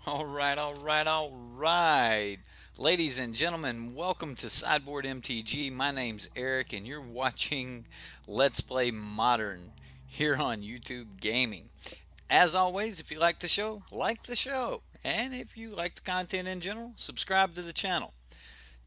All right. Ladies and gentlemen, welcome to Sideboard MTG. My name's Eric, and you're watching Let's Play Modern here on YouTube Gaming. As always, if you like the show, like the show. And if you like the content in general, subscribe to the channel.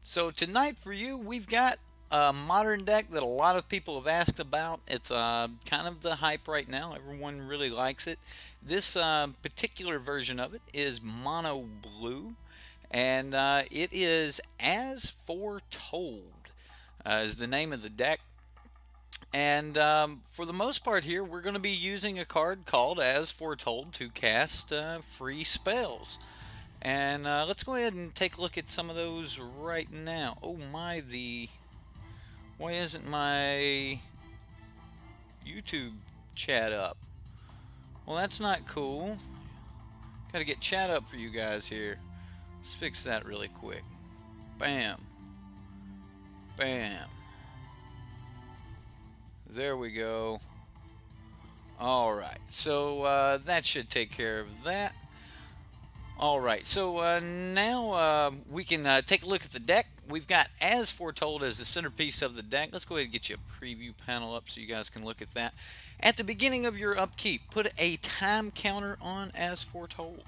So tonight for you, we've got a modern deck that a lot of people have asked about. It's kind of the hype right now. Everyone really likes it. This particular version of it is Mono Blue, and it is As Foretold is the name of the deck. And for the most part here, we're going to be using a card called As Foretold to cast free spells. And let's go ahead and take a look at some of those right now. Oh my, why isn't my YouTube chat up? Well, that's not cool. Gotta get chat up for you guys here. Let's fix that really quick. Bam. Bam. There we go. Alright, so that should take care of that. Alright, so now we can take a look at the deck. We've got As Foretold as the centerpiece of the deck. Let's go ahead and get you a preview panel up so you guys can look at that. At the beginning of your upkeep, put a time counter on As Foretold.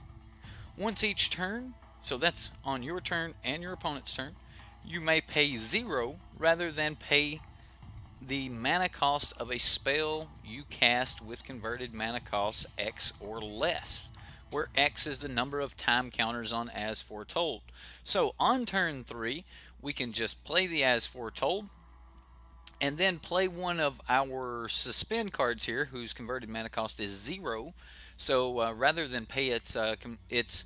Once each turn, so that's on your turn and your opponent's turn, you may pay 0 rather than pay the mana cost of a spell you cast with converted mana cost X or less, where X is the number of time counters on As Foretold. So on turn 3, we can just play the As Foretold, and then play one of our suspend cards here, whose converted mana cost is 0. So rather than pay its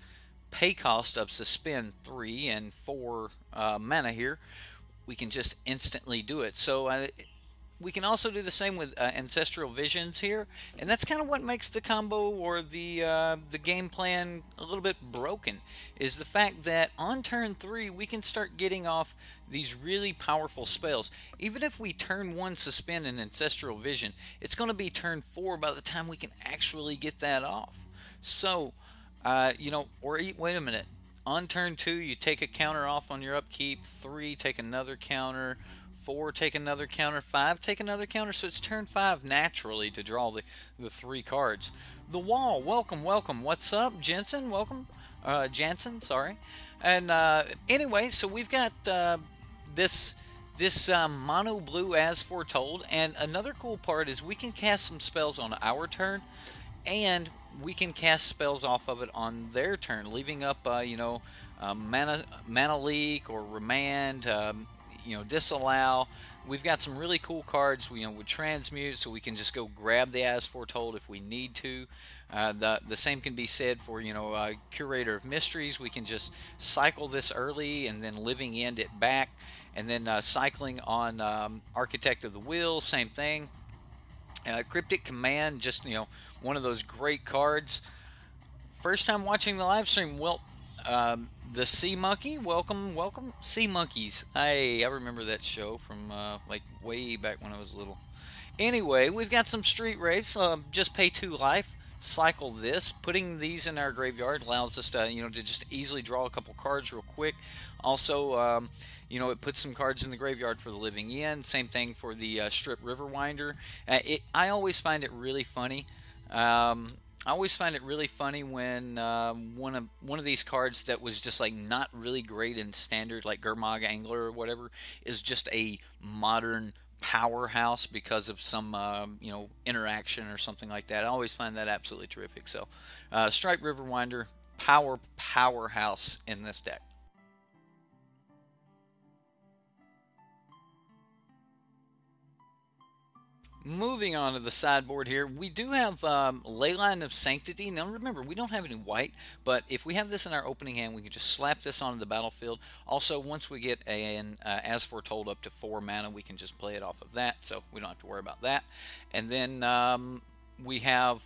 pay cost of suspend 3 and 4 mana here, we can just instantly do it. So we can also do the same with Ancestral Visions here, and that's kind of what makes the combo or the game plan a little bit broken, is the fact that on turn 3 we can start getting off these really powerful spells. Even if we turn 1 suspend an Ancestral Vision, it's going to be turn 4 by the time we can actually get that off. So, wait a minute. On turn 2, you take a counter off on your upkeep. 3, take another counter. 4, take another counter. 5, take another counter. So it's turn 5 naturally to draw the 3 cards. The Wall, welcome. What's up, Jensen? Welcome. Jansen, sorry. And anyway, so we've got this Mono Blue As Foretold. And another cool part is we can cast some spells on our turn, and we can cast spells off of it on their turn, leaving up, mana leak or remand, disallow. We've got some really cool cards, with transmute, so we can just go grab the As Foretold if we need to. The same can be said for, Curator of Mysteries. We can just cycle this early and then living end it back, and then cycling on Architect of the Wheel, same thing. Cryptic Command, just one of those great cards. First time watching the live stream, well, the Sea Monkey, welcome, Sea Monkeys. I remember that show from like way back when I was little. Anyway, we've got some Street Wraiths. Just pay 2 life. Cycle this. Putting these in our graveyard allows us to to just easily draw a couple cards real quick. Also, it puts some cards in the graveyard for the living end. Same thing for the Strip Riverwinder. I always find it really funny. I always find it really funny when one of these cards that was just like not really great in standard, like Gurmag Angler or whatever, is just a modern powerhouse because of some interaction or something like that. I always find that absolutely terrific. So Stripe Riverwinder, powerhouse in this deck. Moving on to the sideboard here, we do have Leyline of Sanctity. Now remember, we don't have any white, but if we have this in our opening hand, we can just slap this onto the battlefield. Also, once we get an As Foretold up to 4 mana, we can just play it off of that, so we don't have to worry about that. And then we have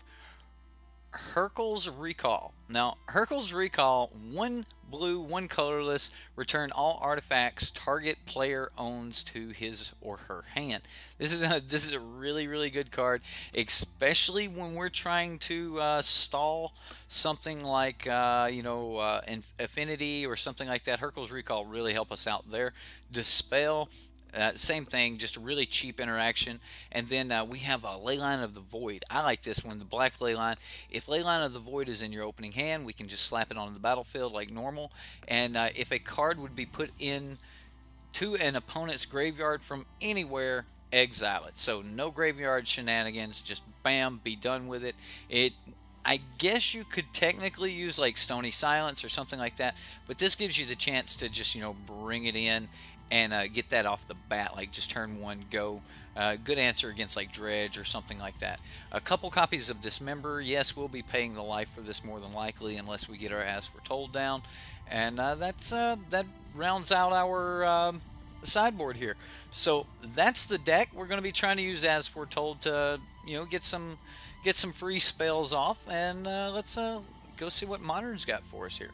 Hurkyl's Recall. Now, Hurkyl's Recall, one blue, 1 colorless. Return all artifacts target player owns to his or her hand. This is a really good card, especially when we're trying to stall something like Affinity or something like that. Hercule's Recall really help us out there. Dispel. Same thing, just a really cheap interaction. And then we have a Leyline of the Void. I like this one, the black Leyline. If Leyline of the Void is in your opening hand, we can just slap it onto the battlefield like normal. And if a card would be put in to an opponent's graveyard from anywhere, exile it. So no graveyard shenanigans, just bam, be done with it. I guess you could technically use like Stony Silence or something like that, but this gives you the chance to just, bring it in and get that off the bat, like just turn 1, go. Good answer against like Dredge or something like that. A couple copies of Dismember. Yes, we'll be paying the life for this more than likely, unless we get our As Foretold down. And that rounds out our sideboard here. So that's the deck. We're going to be trying to use As Foretold to get some free spells off, and let's go see what Modern's got for us here.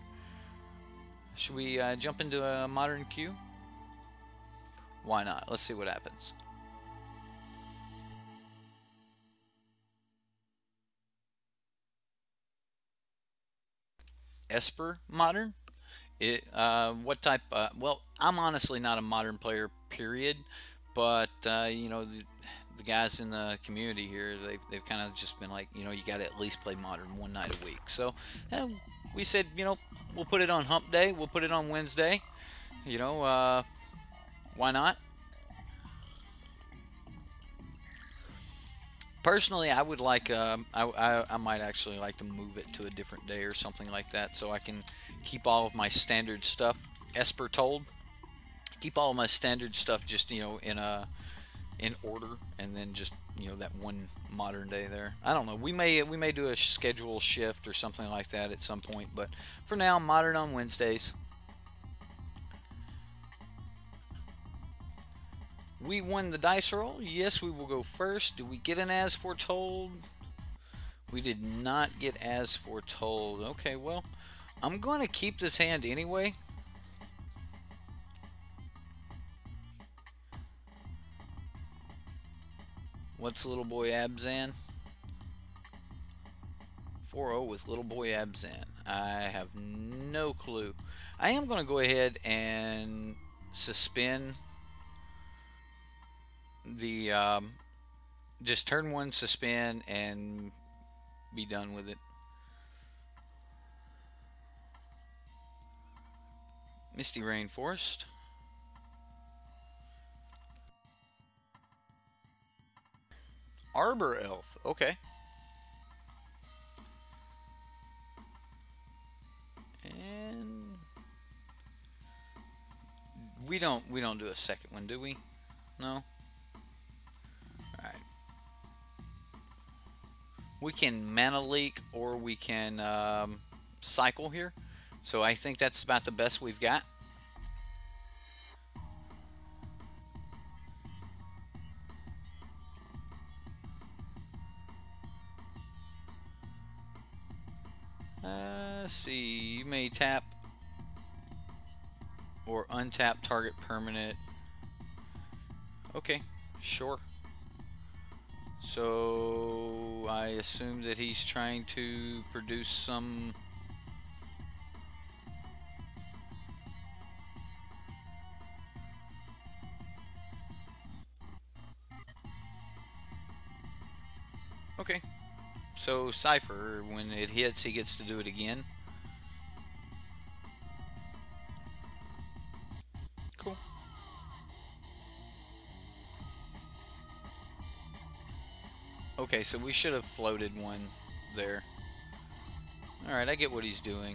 Should we jump into a Modern queue? Why not? Let's see what happens. Esper Modern? What type? Well, I'm honestly not a Modern player, period. But the guys in the community here, they've kind of just been like, you got to at least play Modern 1 night a week. So we said, we'll put it on Hump Day. We'll put it on Wednesday. Why not? Personally, I would like, I might actually like to move it to a different day or something like that, so I can keep all of my standard stuff. Esper told, keep all of my standard stuff just in order, and then just that one Modern day there. I don't know. We may do a schedule shift or something like that at some point, but for now, Modern on Wednesdays. We won the dice roll. Yes, we will go first. Do we get an As Foretold? We did not get As Foretold. Okay, well, I'm going to keep this hand anyway. What's Little Boy Abzan? 4-0 with Little Boy Abzan. I have no clue. I am going to go ahead and suspend the just turn 1, suspend, and be done with it. Misty Rainforest. Arbor Elf. Okay. And we don't do a second one, do we? No. Alright. We can mana leak, or we can cycle here. So I think that's about the best we've got. Let's see. You may tap or untap target permanent. Okay, sure. So I assume that he's trying to produce some. Okay. So Cypher, when it hits, he gets to do it again. Cool. Okay, so we should have floated one there. Alright, I get what he's doing.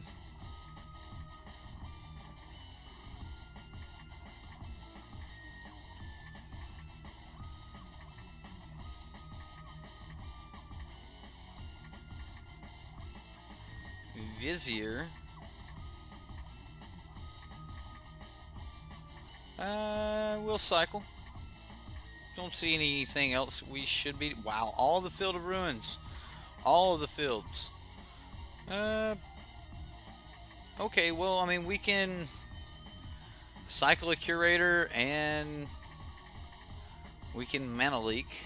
Vizier. We'll cycle. Don't see anything else we should be. Wow, all the Field of Ruins. All of the fields. Okay, well, I mean, we can cycle a curator and we can mana leak.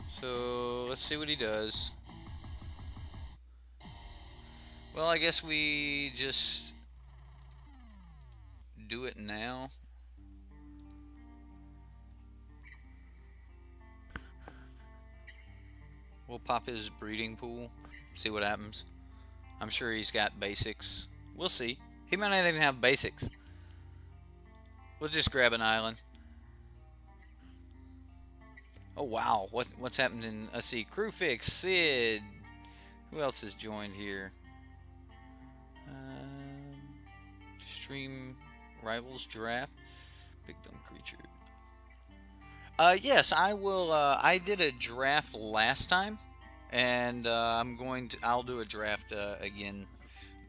So let's see what he does. Well, I guess we just do it now. We'll pop his breeding pool, see what happens. I'm sure he's got basics. We'll see. He might not even have basics. We'll just grab an island. Oh wow, what's happening? Let's see. Crewfix, Sid. Who else has joined here? Stream Rivals Draft. Big dumb creature. Yes, I will. I did a draft last time, and I'll do a draft again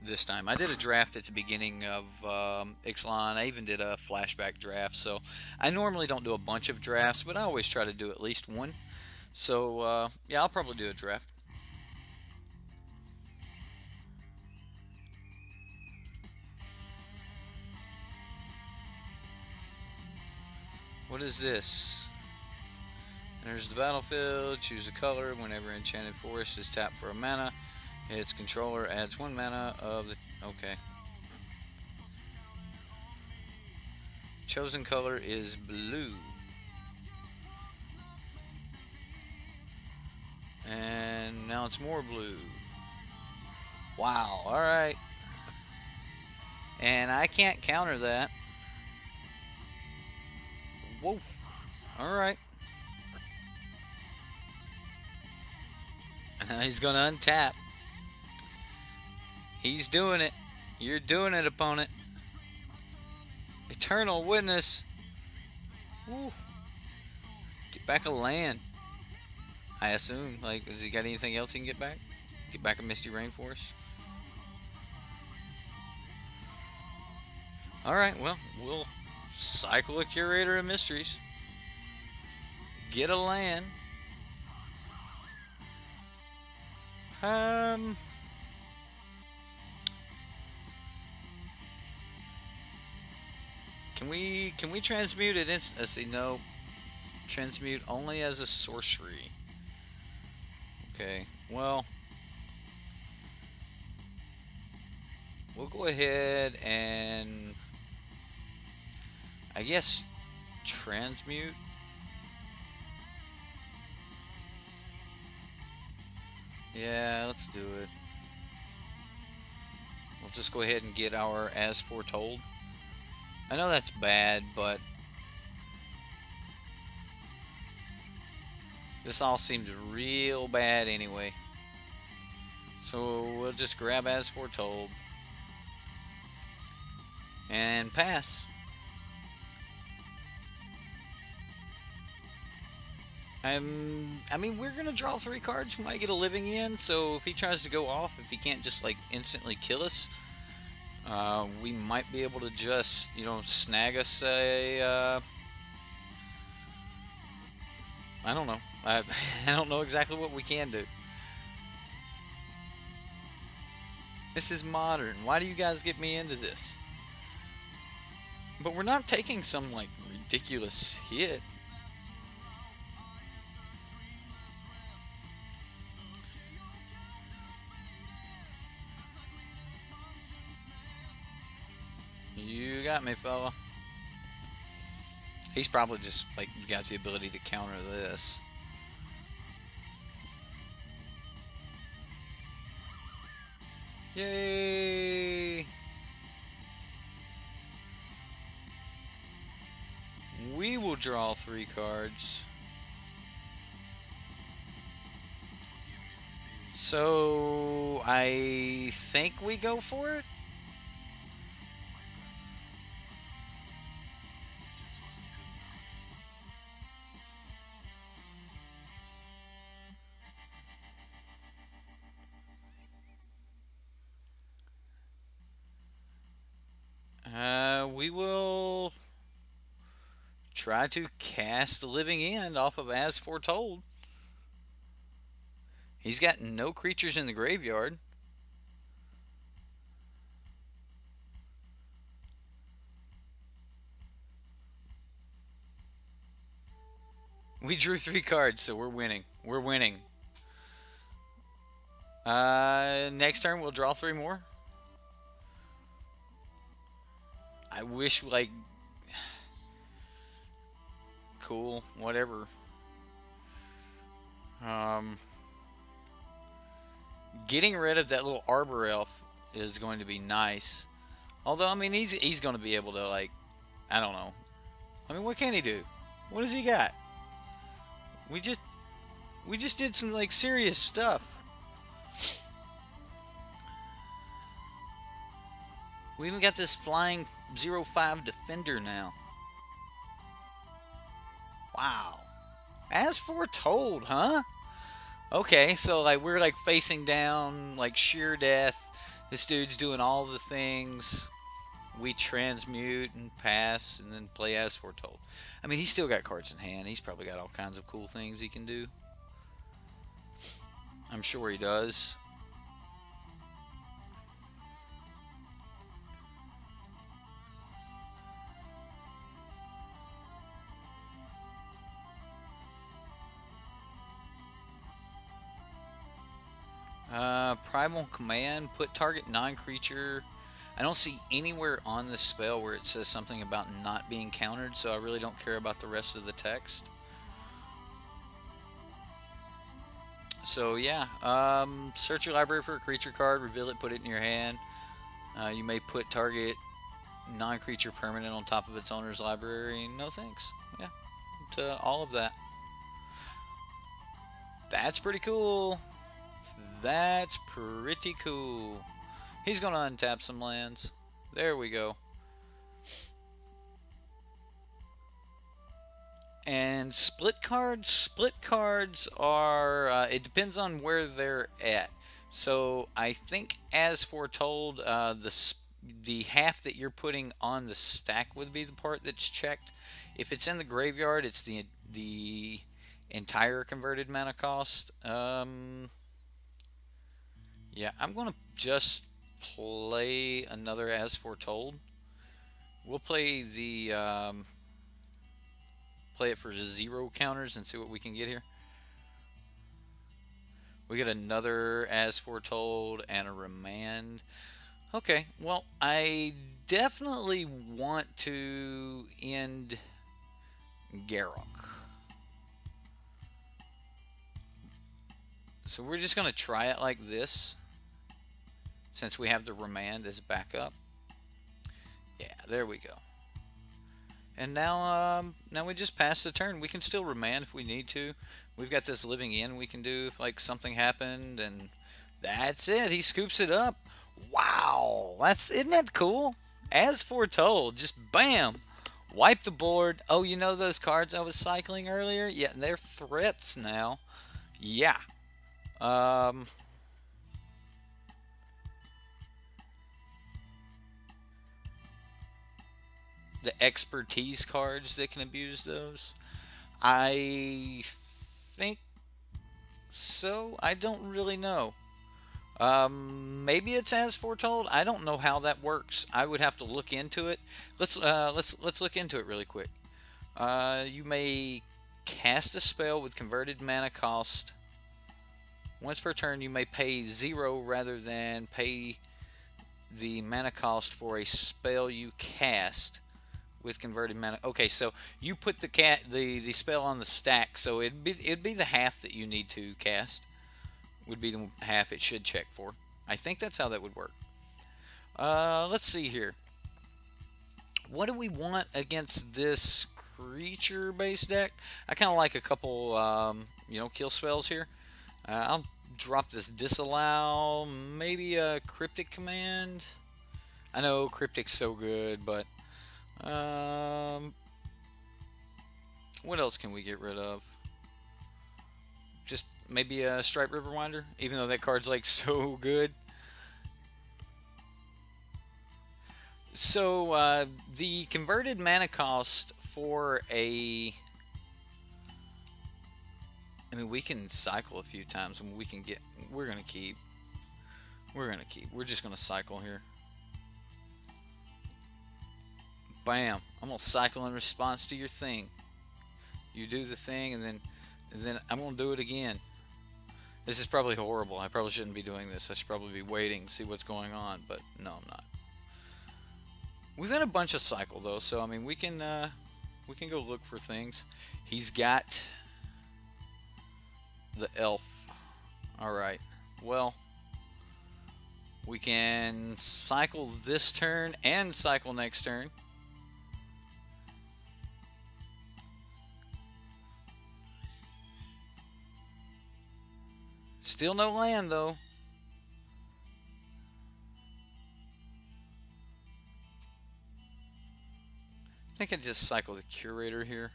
this time. I did a draft at the beginning of Ixalan. I even did a flashback draft. So I normally don't do a bunch of drafts, but I always try to do at least one. So yeah, I'll probably do a draft. What is this? Enters the battlefield, choose a color. Whenever Enchanted Forest is tapped for a mana, its controller adds 1 mana of the... Okay. Chosen color is blue. And now it's more blue. Wow, alright. And I can't counter that. Whoa. Alright. He's going to untap. He's doing it. You're doing it, opponent. Eternal Witness. Woo. Get back a land. I assume. Like, has he got anything else he can get back? Get back a Misty Rainforest. Alright, well, we'll cycle a Curator of Mysteries. Get a land. Can we transmute it let's see, no. Transmute only as a sorcery. Okay, well, we'll go ahead and I guess transmute. Yeah, let's do it. We'll just go ahead and get our As Foretold. I know that's bad, but this all seems real bad anyway. So we'll just grab As Foretold and pass. I mean, we're gonna draw 3 cards. We might get a living in. So if he tries to go off, if he can't just like instantly kill us, we might be able to just, you know, snag us a. I don't know. I don't know exactly what we can do. This is modern. Why do you guys get me into this? But we're not taking some like ridiculous hit. You got me, fella. He's probably just like got the ability to counter this. Yay! We will draw 3 cards. So I think we go for it. try to cast the Living End off of As Foretold. He's got no creatures in the graveyard. We drew 3 cards, so we're winning. We're winning. Next turn, we'll draw 3 more. I wish, like... Cool, whatever. Getting rid of that little Arbor Elf is going to be nice. Although, I mean, he's going to be able to, like... I don't know. I mean, what can he do? What does he got? We just did some, like, serious stuff. We even got this flying 0/5 defender now. Wow. As Foretold, huh? Okay, so like we're like facing down, like sheer death. This dude's doing all the things. We transmute and pass and then play As Foretold. I mean, he's still got cards in hand. He's probably got all kinds of cool things he can do. I'm sure he does. Primal Command, put target non-creature. I don't see anywhere on this spell where it says something about not being countered, so I really don't care about the rest of the text. So yeah, search your library for a creature card, reveal it, put it in your hand. You may put target non-creature permanent on top of its owner's library. No thanks. Yeah, to all of that. That's pretty cool. That's pretty cool. He's going to untap some lands. There we go. And split cards? Split cards are... it depends on where they're at. So I think As Foretold, the half that you're putting on the stack would be the part that's checked. If it's in the graveyard, it's the entire converted mana cost. Yeah, I'm going to just play another As Foretold. We'll play the play it for 0 counters and see what we can get here. We get another As Foretold and a Remand. Okay, well, I definitely want to end Garruk. So we're just going to try it like this, since we have the Remand as backup. Yeah, there we go. And now, now we just pass the turn. We can still Remand if we need to. We've got this Living In we can do if like something happened, and that's it. He scoops it up. Wow, isn't that cool? As Foretold, just bam, wipe the board. Oh, you know those cards I was cycling earlier? Yeah, they're threats now. Yeah. The expertise cards that can abuse those. I think so. I don't really know. Maybe it's As Foretold. I don't know how that works. I would have to look into it. Let's look into it really quick. You may cast a spell with converted mana cost. Once per turn, you may pay 0 rather than pay the mana cost for a spell you cast with converted mana. Okay, so you put the spell on the stack, so it'd be the half that you need to cast. Would be the half it should check for. I think that's how that would work. Let's see here. What do we want against this creature-based deck? I kind of like a couple, kill spells here. I'll drop this Disallow, maybe a Cryptic Command. I know Cryptic's so good, but what else can we get rid of? Just maybe a Stripe Riverwinder, even though that card's like so good. So the converted mana cost for a... I mean, we can cycle a few times and we can get... We're going to keep. We're going to keep. We're just going to cycle here. Bam. I'm going to cycle in response to your thing. You do the thing, and then I'm going to do it again. This is probably horrible. I probably shouldn't be doing this. I should probably be waiting to see what's going on, but no, I'm not. We've had a bunch of cycle, though, so, I mean, we can go look for things. He's got the elf. Alright. Well, we can cycle this turn and cycle next turn. Still no land, though. I think I just cycle the curator here.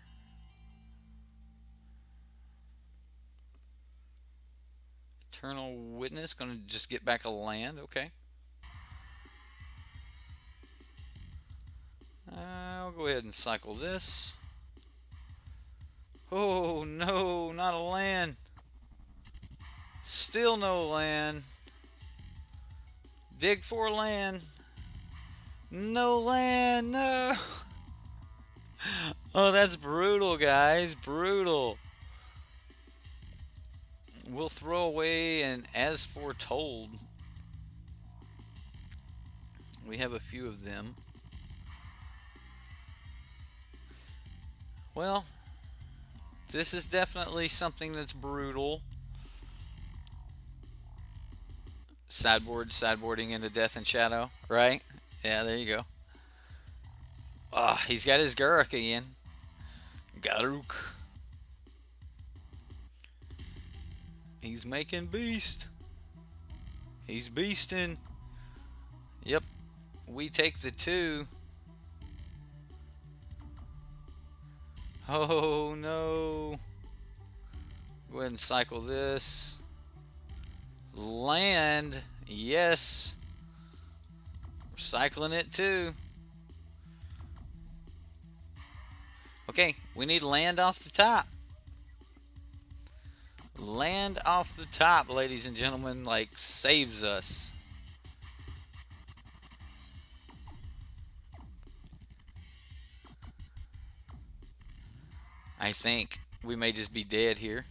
Eternal Witness, gonna just get back a land, okay. I'll go ahead and cycle this. Oh no, not a land. Still no land. Dig for land. No land, no. Oh, that's brutal, guys. Brutal. We'll throw away an As Foretold. We have a few of them. Well, this is definitely something that's brutal. Sideboarding into Death and Shadow, right? Yeah, there you go. Ah, he's got his Garruk again. Garruk. He's making beast. He's beasting. Yep. We take the 2. Oh no. Go ahead and cycle this. Land. Yes. We're cycling it too. Okay, we need land off the top. Land off the top, ladies and gentlemen, like saves us. I think we may just be dead here.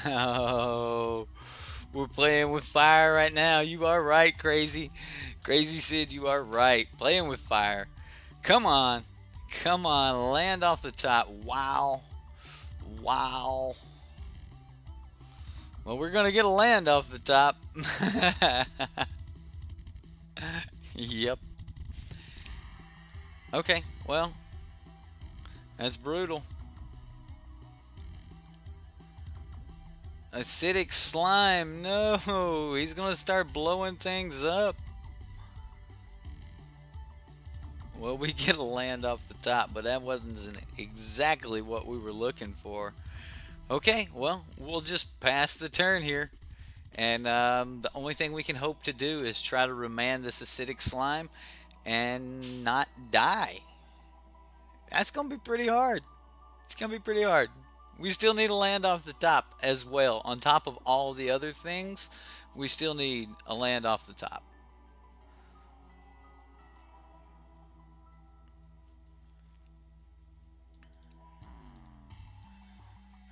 Oh, we're playing with fire right now. You are right, Crazy. Crazy Sid, you are right. Playing with fire. Come on. Come on. Land off the top. Wow. Wow. Well, we're going to get a land off the top. Yep. Okay, well, that's brutal. Acidic slime. No, he's going to start blowing things up. Well, we get a land off the top, but that wasn't exactly what we were looking for. Okay, well, we'll just pass the turn here. And the only thing we can hope to do is try to remand this acidic slime and not die. That's going to be pretty hard. It's going to be pretty hard. We still need a land off the top as well. On top of all the other things, we still need a land off the top.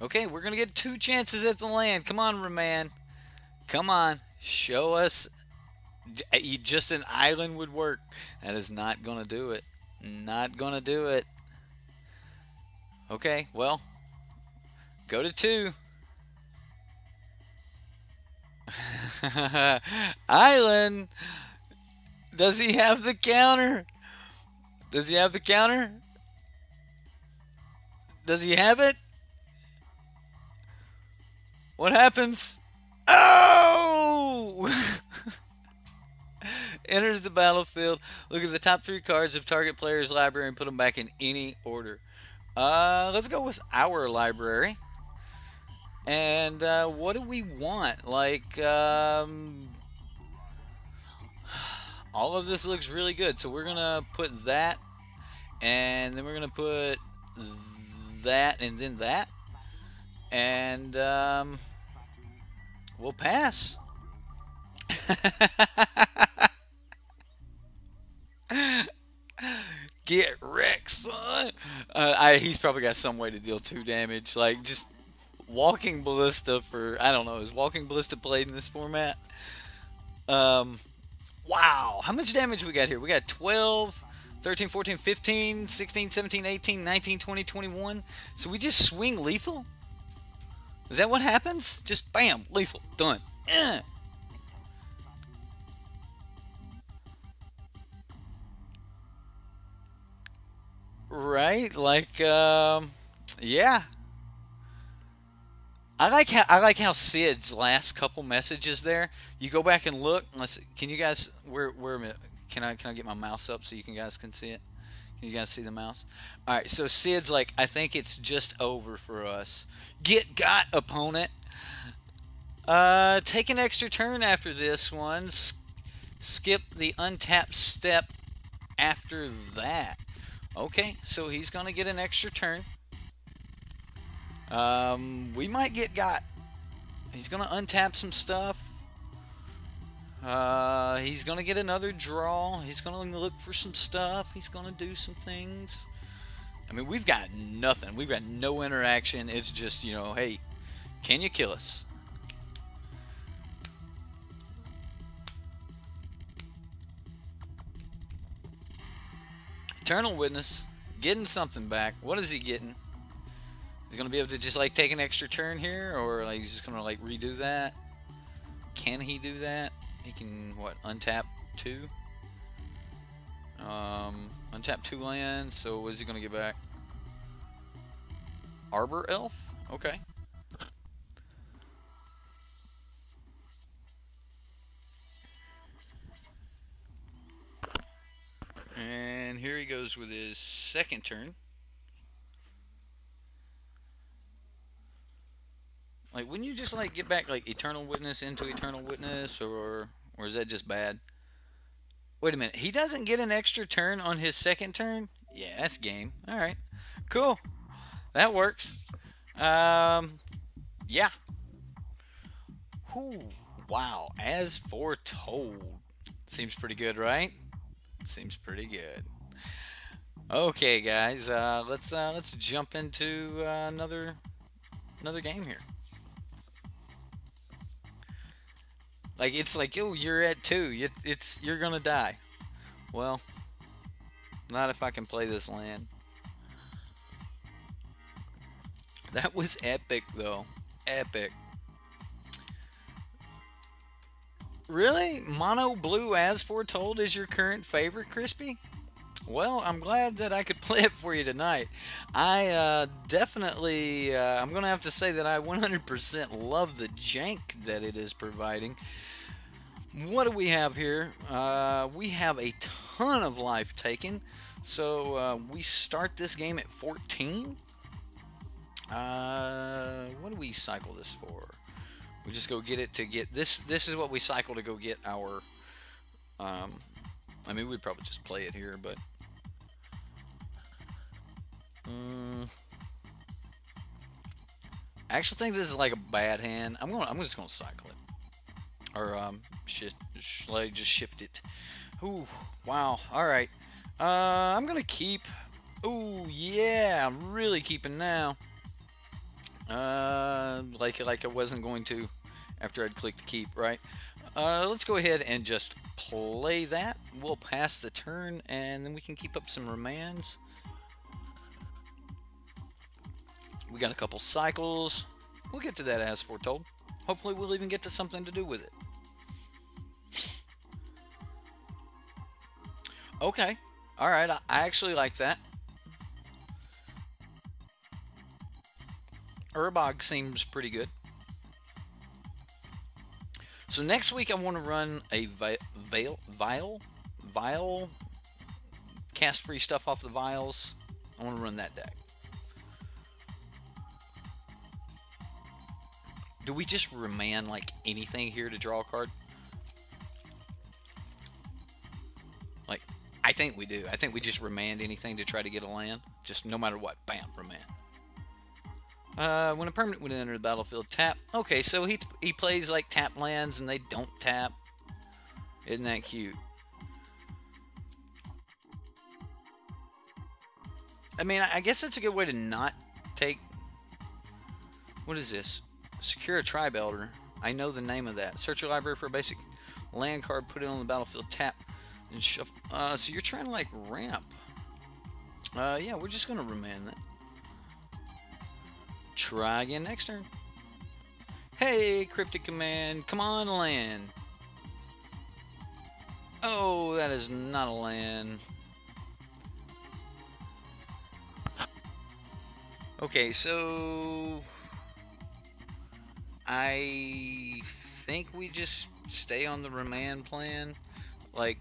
Okay, we're going to get 2 chances at the land. Come on, Remand. Come on. Show us. Just an island would work. That is not going to do it. Not going to do it. Okay, well. Go to 2. Island. Does he have the counter? Does he have the counter? Does he have it? What happens? Oh! Enters the battlefield. Look at the top 3 cards of target player's library and put them back in any order. Let's go with our library. And what do we want? Like, all of this looks really good. So we're gonna put that, and then we're gonna put that, and then that, and we'll pass. Get wrecked, son. He's probably got some way to deal 2 damage. Like, just walking ballista for, I don't know, is walking ballista played in this format? Um, wow. How much damage we got here? We got 12, 13, 14, 15, 16, 17, 18, 19, 20, 21. So we just swing lethal? Is that what happens? Just bam, lethal, done. Right? Like, yeah. I like how Sid's last couple messages there. You go back and look. Let's. Can you guys? Where? Can I get my mouse up so you guys can see it? Can you guys see the mouse? All right. So Sid's like, I think it's just over for us. Get got, opponent. Take an extra turn after this one. Skip the untapped step after that. Okay, so he's gonna get an extra turn. We might get got. He's gonna untap some stuff. He's gonna get another draw. He's gonna look for some stuff. He's gonna do some things. I mean, we've got nothing. We've got no interaction. It's just, you know, hey, can you kill us? Eternal Witness, getting something back. What is he getting? He's gonna be able to just like take an extra turn here, or like he's just gonna like redo that. Can he do that? He can what? Untap 2. Untap 2 land. So what is he gonna get back? Arbor Elf. Okay. And here he goes with his second turn. Like, wouldn't you just like get back like Eternal Witness into Eternal Witness, or is that just bad? Wait a minute, he doesn't get an extra turn on his second turn? Yeah, that's game. All right, cool, that works. Yeah. Whew, wow. As Foretold. Seems pretty good, right? Seems pretty good. Okay, guys, let's jump into another game here. Like, it's like, oh, you're at 2. You're gonna die. Well, not if I can play this land. That was epic, though. Epic. Really? Mono Blue As Foretold is your current favorite, Crispy? Well, I'm glad that I could play it for you tonight. I definitely, I'm going to have to say that I 100% love the jank that it is providing. What do we have here? We have a ton of life taken. So we start this game at 14. What do we cycle this for? We just go get it to get this. This is what we cycle to go get our. I mean, we'd probably just play it here, but. I actually think this is like a bad hand. I'm just gonna cycle it, or just shift it. Ooh, wow. All right. I'm gonna keep. Ooh, yeah. I'm really keeping now. Like I wasn't going to after I'd clicked keep, right? Let's go ahead and just play that. We'll pass the turn, and then we can keep up some remands. We got a couple cycles. We'll get to that as foretold. Hopefully we'll even get to something to do with it. Okay. Alright, I actually like that. Urbog seems pretty good. So next week I want to run a vial, cast free stuff off the vials. I want to run that deck. Do we just remand like anything here to draw a card? I think we do. I think we just remand anything to try to get a land. Just no matter what. Bam, remand. When a permanent would enter the battlefield, tap. Okay, so he plays like tap lands and they don't tap. Isn't that cute? I mean, I guess that's a good way to not take... What is this? Secure a Tribe Elder. I know the name of that. Search your library for a basic land card, put it on the battlefield, tap, and shuffle. So you're trying to like ramp. Yeah, we're just going to remand that. Try again next turn. Hey, Cryptic Command, come on, land. Oh, that is not a land. Okay, so I think we just stay on the remand plan. Like,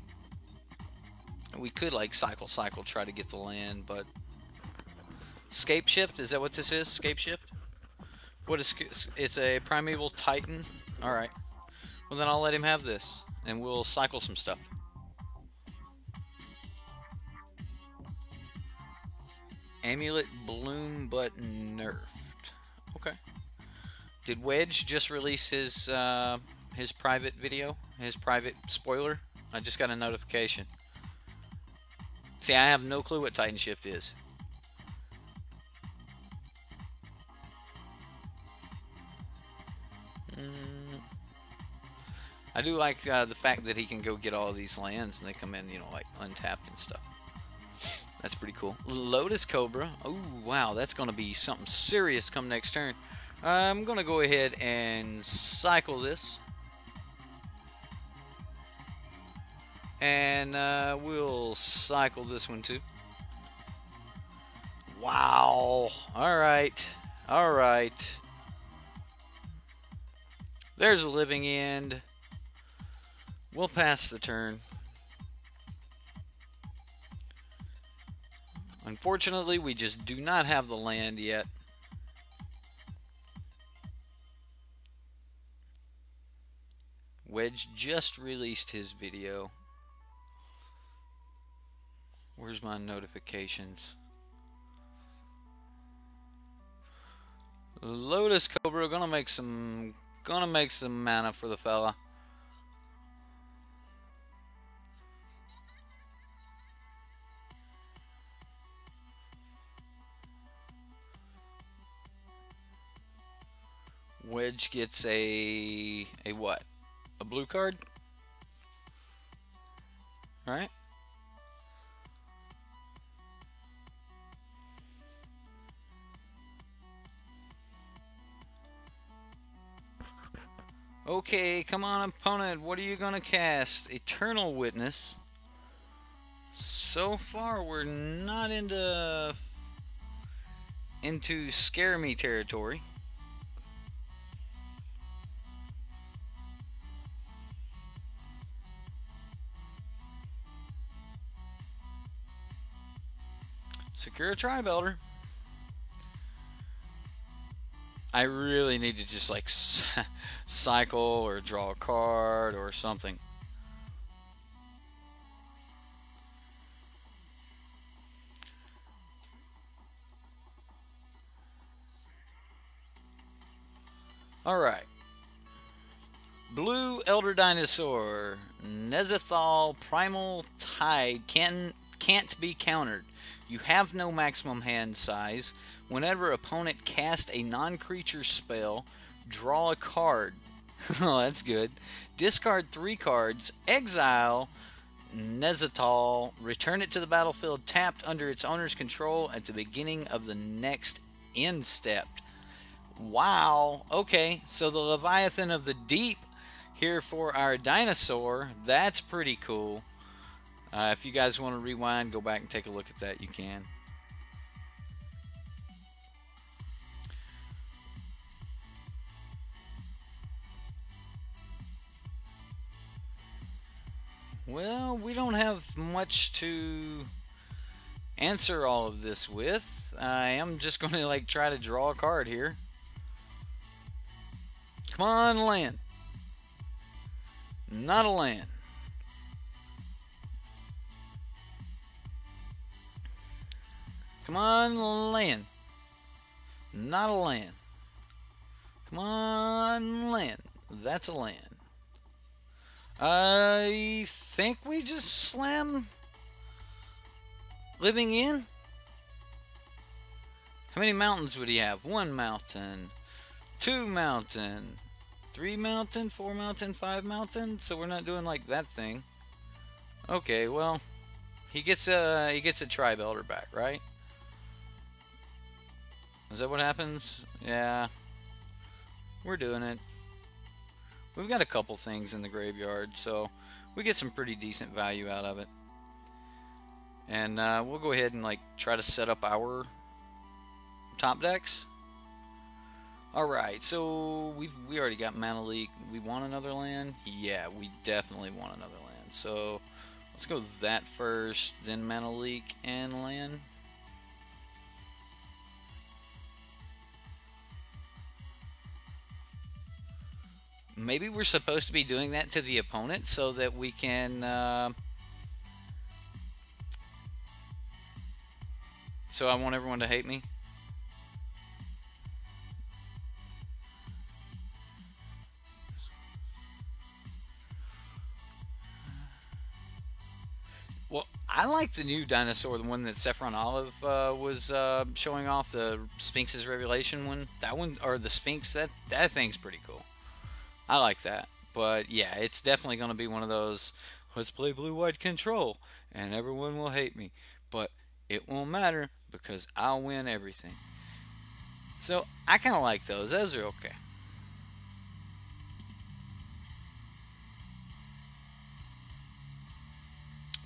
we could like cycle, try to get the land, but Scape Shift, is that what this is? Scape Shift? What is it's a Primeval Titan? Alright. Well then I'll let him have this. And we'll cycle some stuff. Amulet Bloom but nerfed. Okay. Did Wedge just release his private video? His private spoiler? I just got a notification. See, I have no clue what Titan Shift is. I do like the fact that he can go get all of these lands and they come in, you know, like untapped and stuff. That's pretty cool. Lotus Cobra. Oh, wow, that's going to be something serious come next turn. I'm going to go ahead and cycle this. And we'll cycle this one too. Wow. Alright. Alright. There's a Living End. We'll pass the turn. Unfortunately, we just do not have the land yet. Wedge just released his video. Where's my notifications? Lotus Cobra, gonna make some mana for the fella. Wedge gets a what? A blue card? All right. Okay, come on, opponent. What are you gonna cast? Eternal Witness. So far, we're not into scare me territory. Secure a Tribe Elder. I really need to just like cycle or draw a card or something. Alright. Blue Elder Dinosaur. Nezethal Primal Tide can't be countered. You have no maximum hand size. Whenever opponent casts a non-creature spell, draw a card. Oh, that's good. Discard 3 cards. Exile Nezethal. Return it to the battlefield tapped under its owner's control at the beginning of the next end step. Wow. Okay, so the Leviathan of the Deep here for our dinosaur. That's pretty cool. If you guys want to rewind, go back and take a look at that, you can. Well, we don't have much to answer all of this with. I am just going to like try to draw a card here. Come on, land. Not a land. Come on, land. Not a land. Come on, land. That's a land. I think we just slam living in. How many mountains would he have? 1 mountain, 2 mountain, 3 mountain, 4 mountain, 5 mountain. So we're not doing like that thing. Okay, well, he gets a tribe elder back, right? Is that what happens? Yeah, we're doing it. We've got a couple things in the graveyard, so we get some pretty decent value out of it. And we'll go ahead and like try to set up our top decks. All right, so we already got Mana Leak. We want another land? Yeah, we definitely want another land. So let's go that first, then Mana Leak and land. Maybe we're supposed to be doing that to the opponent so that we can so I want everyone to hate me. Well, I like the new dinosaur, the one that Saffron Olive was showing off, the Sphinx's Revelation one. That one, or the Sphinx, that thing's pretty cool. I like that. But yeah, it's definitely going to be one of those, let's play blue-white control, and everyone will hate me. But it won't matter, because I'll win everything. So, I kind of like those. Those are okay.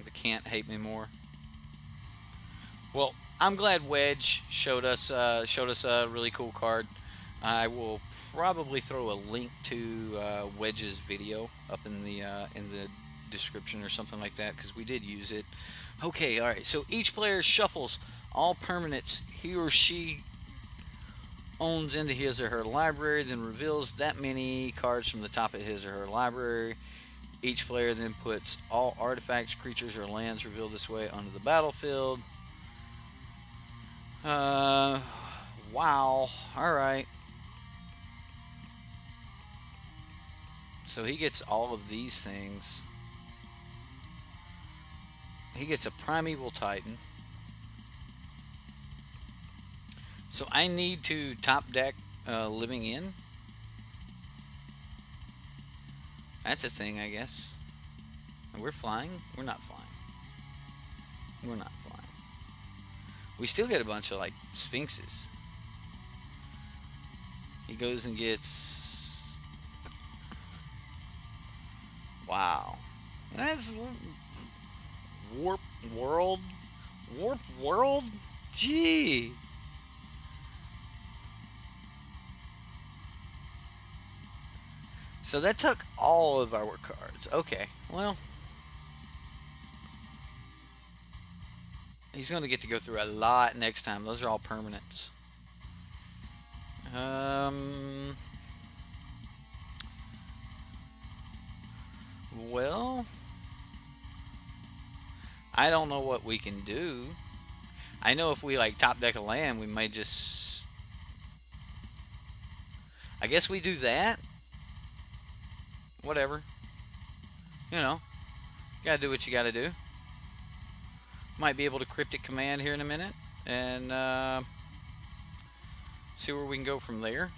They can't hate me more. Well, I'm glad Wedge showed us a really cool card. I will probably throw a link to Wedge's video up in the description or something like that, because we did use it. Okay, all right. So each player shuffles all permanents he or she owns into his or her library, then reveals that many cards from the top of his or her library. Each player then puts all artifacts, creatures, or lands revealed this way onto the battlefield. Wow. All right. So he gets all of these things. He gets a Primeval Titan. So I need to top deck Living In. That's a thing, I guess. And we're flying? We're not flying. We're not flying. We still get a bunch of, like, Sphinxes. He goes and gets... Wow. That's... Warp World? Warp World? Gee! So that took all of our cards. Okay, well... He's going to get to go through a lot next time. Those are all permanents. Well... I don't know what we can do. I know if we, like, top deck a land, we might just... I guess we do that. Whatever. You know. Gotta do what you gotta do. Might be able to Cryptic Command here in a minute. And, see where we can go from there.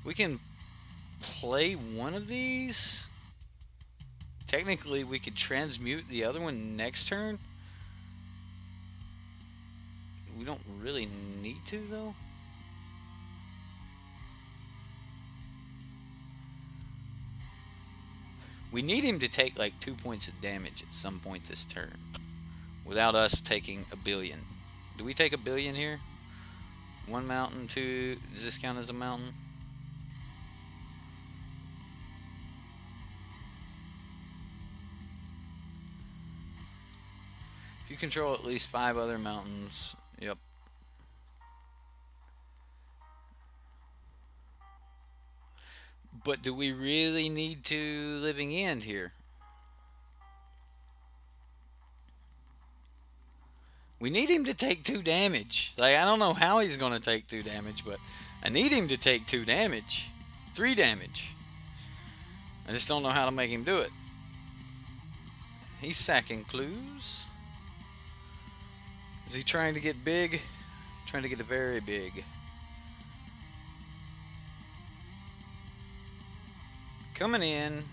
We can play one of these. Technically, we could transmute the other one next turn. We don't really need to, though. We need him to take like 2 points of damage at some point this turn, without us taking a billion. Do we take a billion here? 1 mountain, 2. Does this count as a mountain? If you control at least 5 other mountains, yep. But do we really need to Living End here? We need him to take 2 damage. Like, I don't know how he's going to take 2 damage, but I need him to take 2 damage. 3 damage. I just don't know how to make him do it. He's sacking clues. Is he trying to get big? Trying to get very big. Coming in.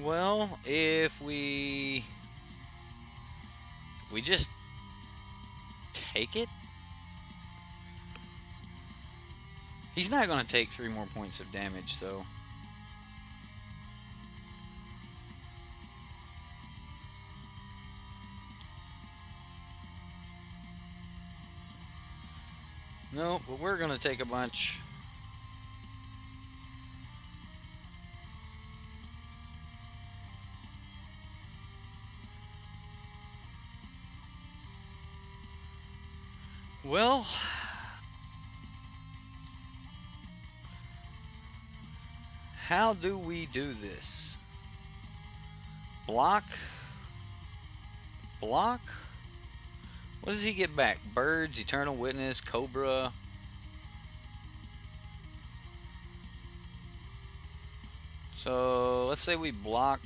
Well, if we just take it, he's not going to take 3 more points of damage, so no, but we're going to take a bunch. Well, how do we do this? Block? Block? What does he get back? Birds, Eternal Witness, Cobra. So let's say we block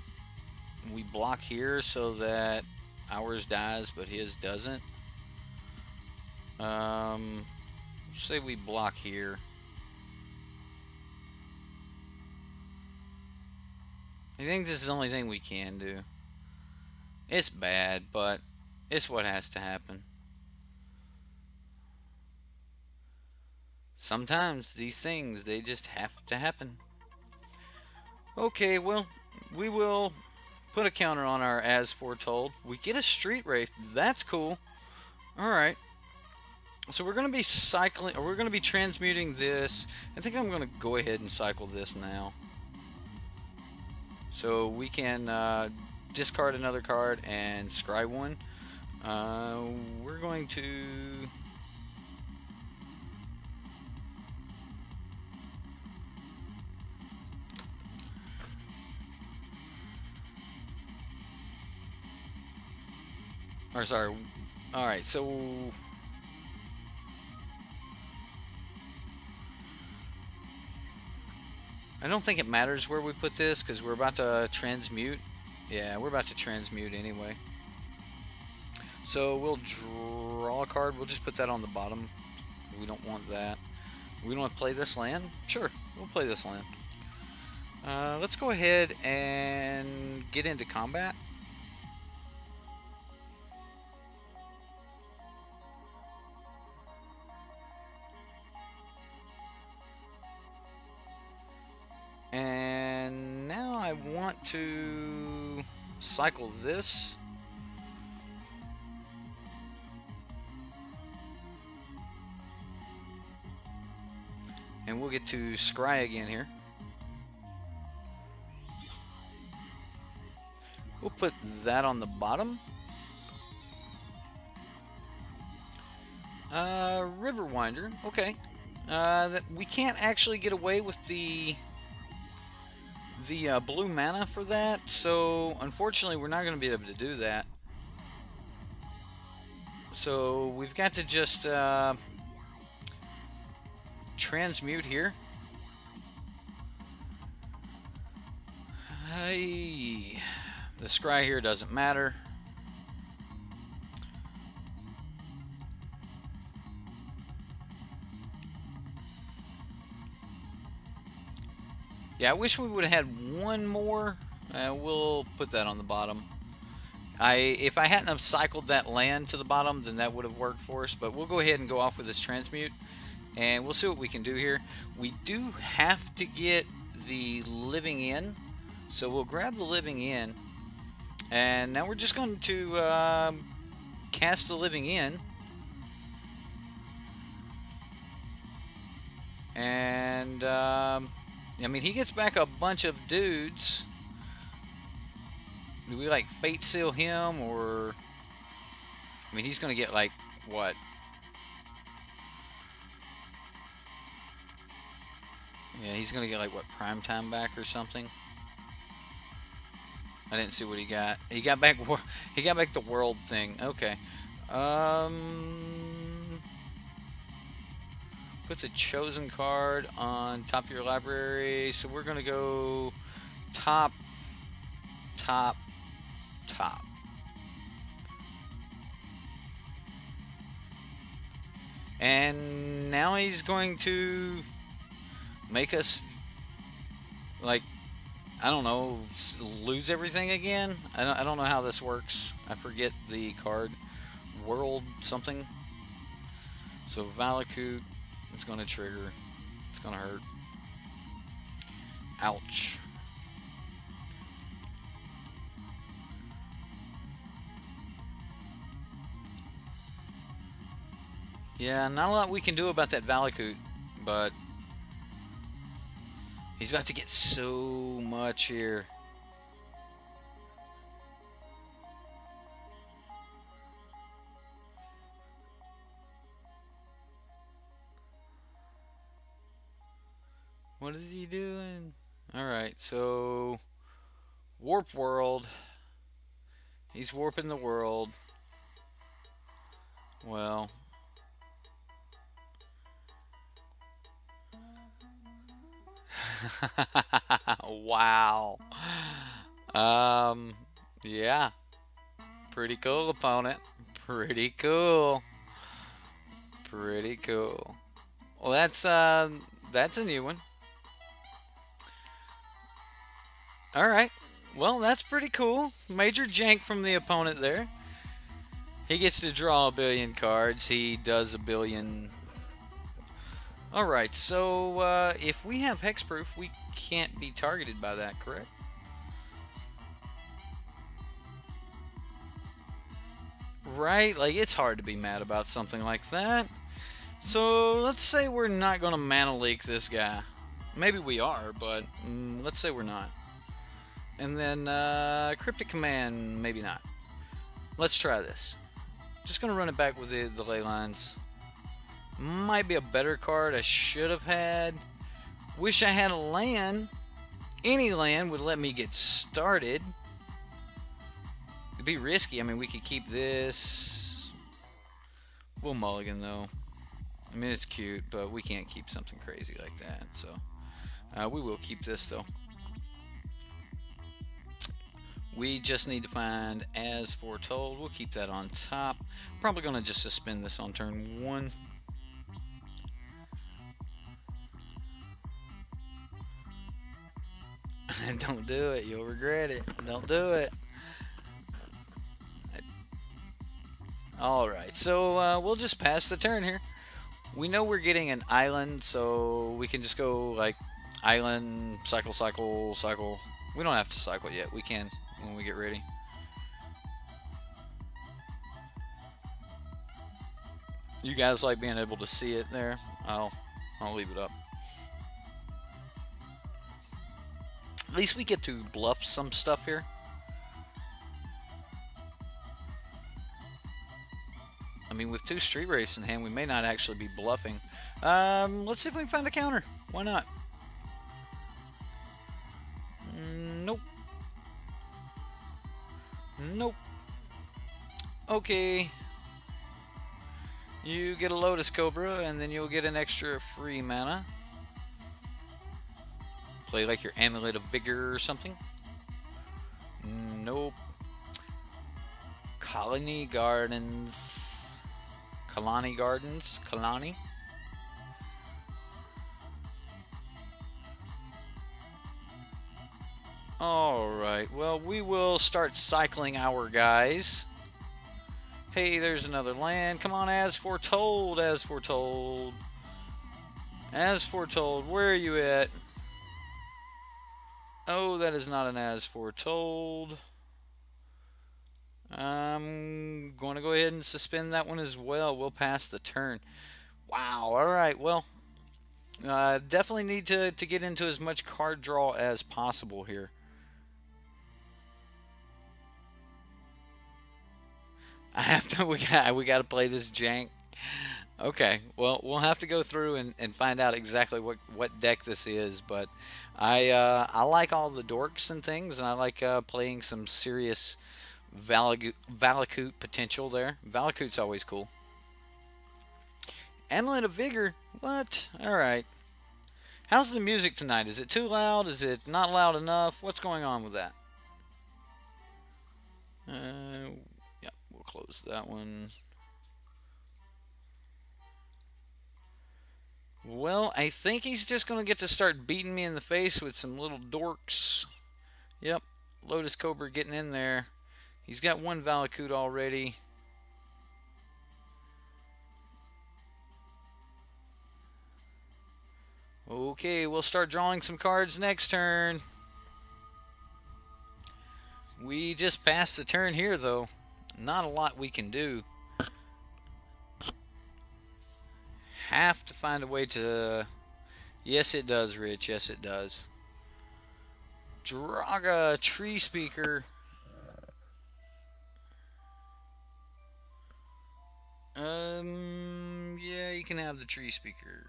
here so that ours dies but his doesn't. Say we block here. I think this is the only thing we can do. It's bad, but it's what has to happen. Sometimes these things, they just have to happen. Okay, well, we will put a counter on our As Foretold. We get a Street Wraith. That's cool. Alright. So we're going to be cycling, or we're going to be transmuting this. I think I'm going to go ahead and cycle this now. So we can discard another card and scry one. We're going to... Or sorry. Alright, so... I don't think it matters where we put this because we're about to transmute. Yeah, we're about to transmute anyway. So we'll draw a card. We'll just put that on the bottom. We don't want that. We don't want to play this land? Sure, we'll play this land. Let's go ahead and get into combat. And now I want to cycle this. And we'll get to scry again here. We'll put that on the bottom. Riverwinder, okay. That we can't actually get away with the blue mana for that, so unfortunately we're not going to be able to do that. So we've got to just transmute here. Hey, the scry here doesn't matter. Yeah, I wish we would have had one more. We'll put that on the bottom. If I hadn't have cycled that land to the bottom, then that would have worked for us. But we'll go ahead and go off with this transmute, and we'll see what we can do here. We do have to get the living in, so we'll grab the living in, and now we're just going to cast the living in. And I mean, he gets back a bunch of dudes. Do we like fate seal him, or I mean, he's gonna get like what? Yeah, he's gonna get like what, prime time back or something. I didn't see what he got. He got back. He got back the world thing. Okay. Put the chosen card on top of your library. So we're gonna go top, top, top. And now he's going to make us, like, I don't know, lose everything again. I don't know how this works. I forget the card. World something. So Valakut, it's going to trigger. It's going to hurt. Ouch. Yeah, not a lot we can do about that Valakut, but he's about to get so much here. What is he doing? Alright, so Warp World. He's warping the world. Well, wow. Yeah. Pretty cool, opponent. Pretty cool. Pretty cool. Well, that's a new one. All right. Well, that's pretty cool. Major jank from the opponent there. He gets to draw a billion cards. He does a billion. All right. So if we have hexproof, we can't be targeted by that, correct? Right? Like, it's hard to be mad about something like that. So let's say we're not going to mana leak this guy. Maybe we are, but let's say we're not. And then Cryptic Command, maybe not. Let's try this. Just going to run it back with the ley lines. Might be a better card I should have had. Wish I had a land. Any land would let me get started. It'd be risky. I mean, we could keep this. We'll mulligan, though. I mean, it's cute, but we can't keep something crazy like that. So we will keep this, though. We just need to find As Foretold. We'll keep that on top. Probably going to just suspend this on turn 1. Don't do it. You'll regret it. Don't do it. Alright, so we'll just pass the turn here. We know we're getting an island, so we can just go like island, cycle, cycle, cycle. We don't have to cycle yet. We can when we get ready. You guys like being able to see it there? I'll leave it up. At least we get to bluff some stuff here. I mean, with 2 Street Race in hand, we may not actually be bluffing. Let's see if we can find a counter. Why not? Nope. Nope. Okay. You get a Lotus Cobra, and then you'll get an extra free mana. Play like your Amulet of Vigor or something. Nope. Colony Gardens. Kalani Gardens. Kalani. Alright, well, we will start cycling our guys. Hey, there's another land. Come on, As Foretold, As Foretold. As Foretold, where are you at? Oh, that is not an As Foretold. I'm going to go ahead and suspend that one as well. We'll pass the turn. Wow, alright, well, definitely need to get into as much card draw as possible here. I have to. We got to play this jank. Okay. Well, we'll have to go through and find out exactly what deck this is. But I like all the dorks and things, and I like playing some serious Valakut potential there. Valakut's always cool. Amulet of Vigor? What? Alright. How's the music tonight? Is it too loud? Is it not loud enough? What's going on with that? Yeah, we'll close that one. Well, I think he's just going to get to start beating me in the face with some little dorks. Yep, Lotus Cobra getting in there. He's got one Valakut already. Okay, we'll start drawing some cards next turn. We just passed the turn here, though. Not a lot we can do. Have to find a way to... Yes, it does, Rich. Yes, it does. Draga, Tree Speaker. Yeah, you can have the Tree Speaker.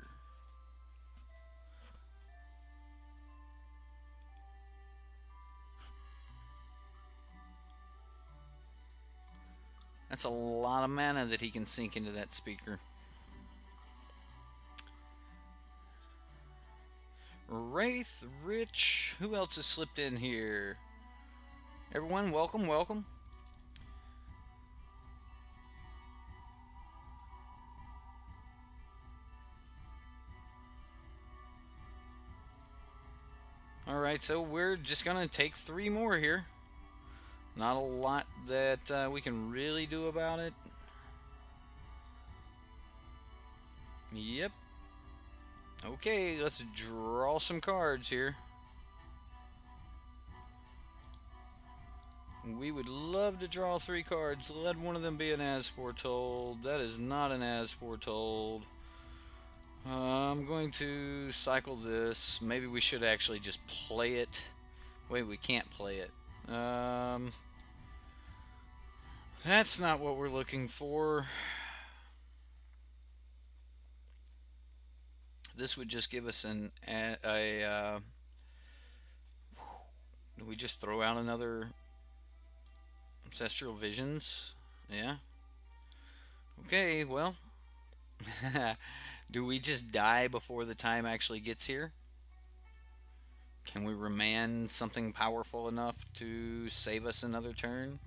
That's a lot of mana that he can sink into that speaker. Wraith, Rich, who else has slipped in here? Everyone, welcome, welcome. Alright, so we're just going to take 3 more here. Not a lot that we can really do about it. Yep. Okay, let's draw some cards here. We would love to draw 3 cards. Let one of them be an As Foretold. That is not an As Foretold. I'm going to cycle this. Maybe we should actually just play it. Wait, we can't play it. That's not what we're looking for. This would just give us do we just throw out another Ancestral Visions? Yeah. Okay, well. Do we just die before the time actually gets here? Can we remand something powerful enough to save us another turn?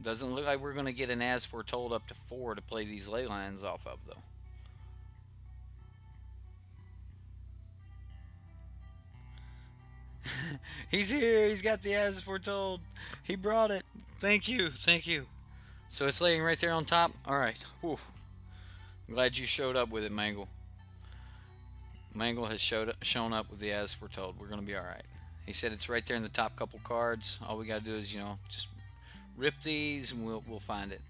Doesn't look like we're going to get an As Foretold up to 4 to play these ley lines off of, though. He's here. He's got the As Foretold. He brought it. Thank you. Thank you. So it's laying right there on top. All right. Whew. I'm glad you showed up with it, Mangle. Mangle has shown up with the As Foretold. We're going to be all right. He said it's right there in the top couple cards. All we got to do is, just rip these and we'll find it.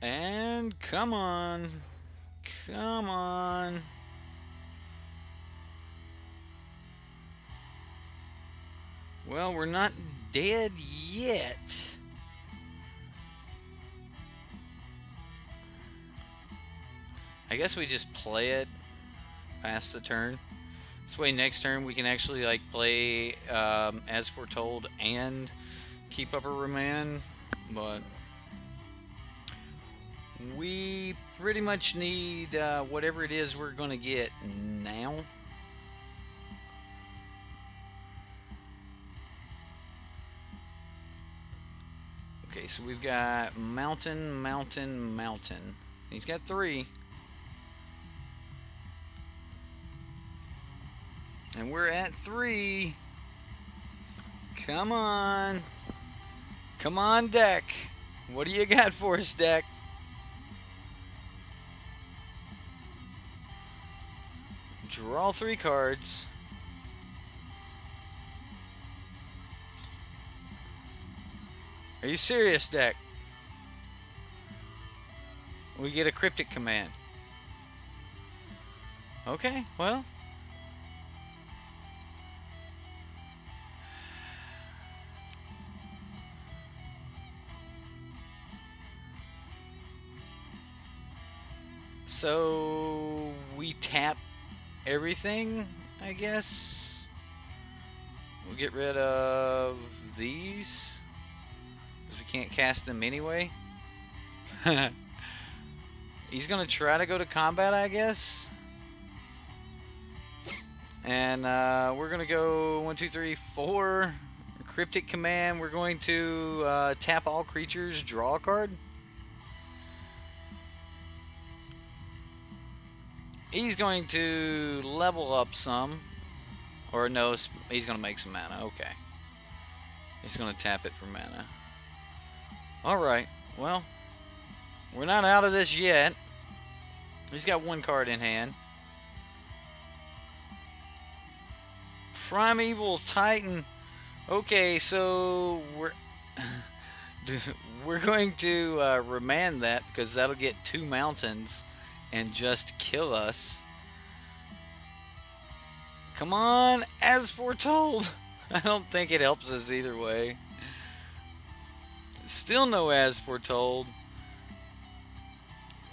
And come on. Come on. Well, we're not dead yet. I guess we just play it past the turn. This way next turn we can actually play As Foretold and keep up a remand, but we pretty much need whatever it is we're going to get now. Okay, so we've got mountain, mountain, mountain. He's got 3. And we're at 3. Come on. Come on, deck. What do you got for us, deck? Draw 3 cards. Are you serious, deck? We get a cryptic command. Okay, well. So we tap everything, I guess. We'll get rid of these because we can't cast them anyway. He's gonna try to go to combat, I guess. And we're gonna go 1, 2, 3, 4. Cryptic command. We're going to tap all creatures, draw a card. He's going to level up some. Or no, he's going to make some mana. Okay. He's going to tap it for mana. Alright, well, we're not out of this yet. He's got one card in hand. Primeval Titan. Okay, so we're going to remand that because that'll get 2 mountains and just kill us. Come on, As Foretold. I don't think it helps us either way. Still no As Foretold.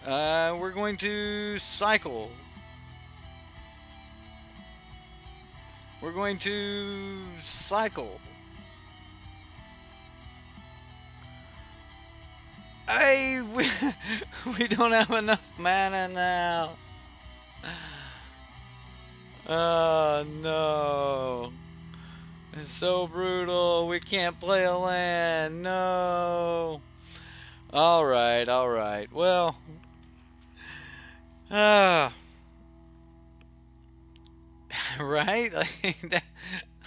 We're going to cycle. We're going to cycle. Hey, we don't have enough mana now. Oh no. It's so brutal. We can't play a land. No. Alright, alright. Well. Right?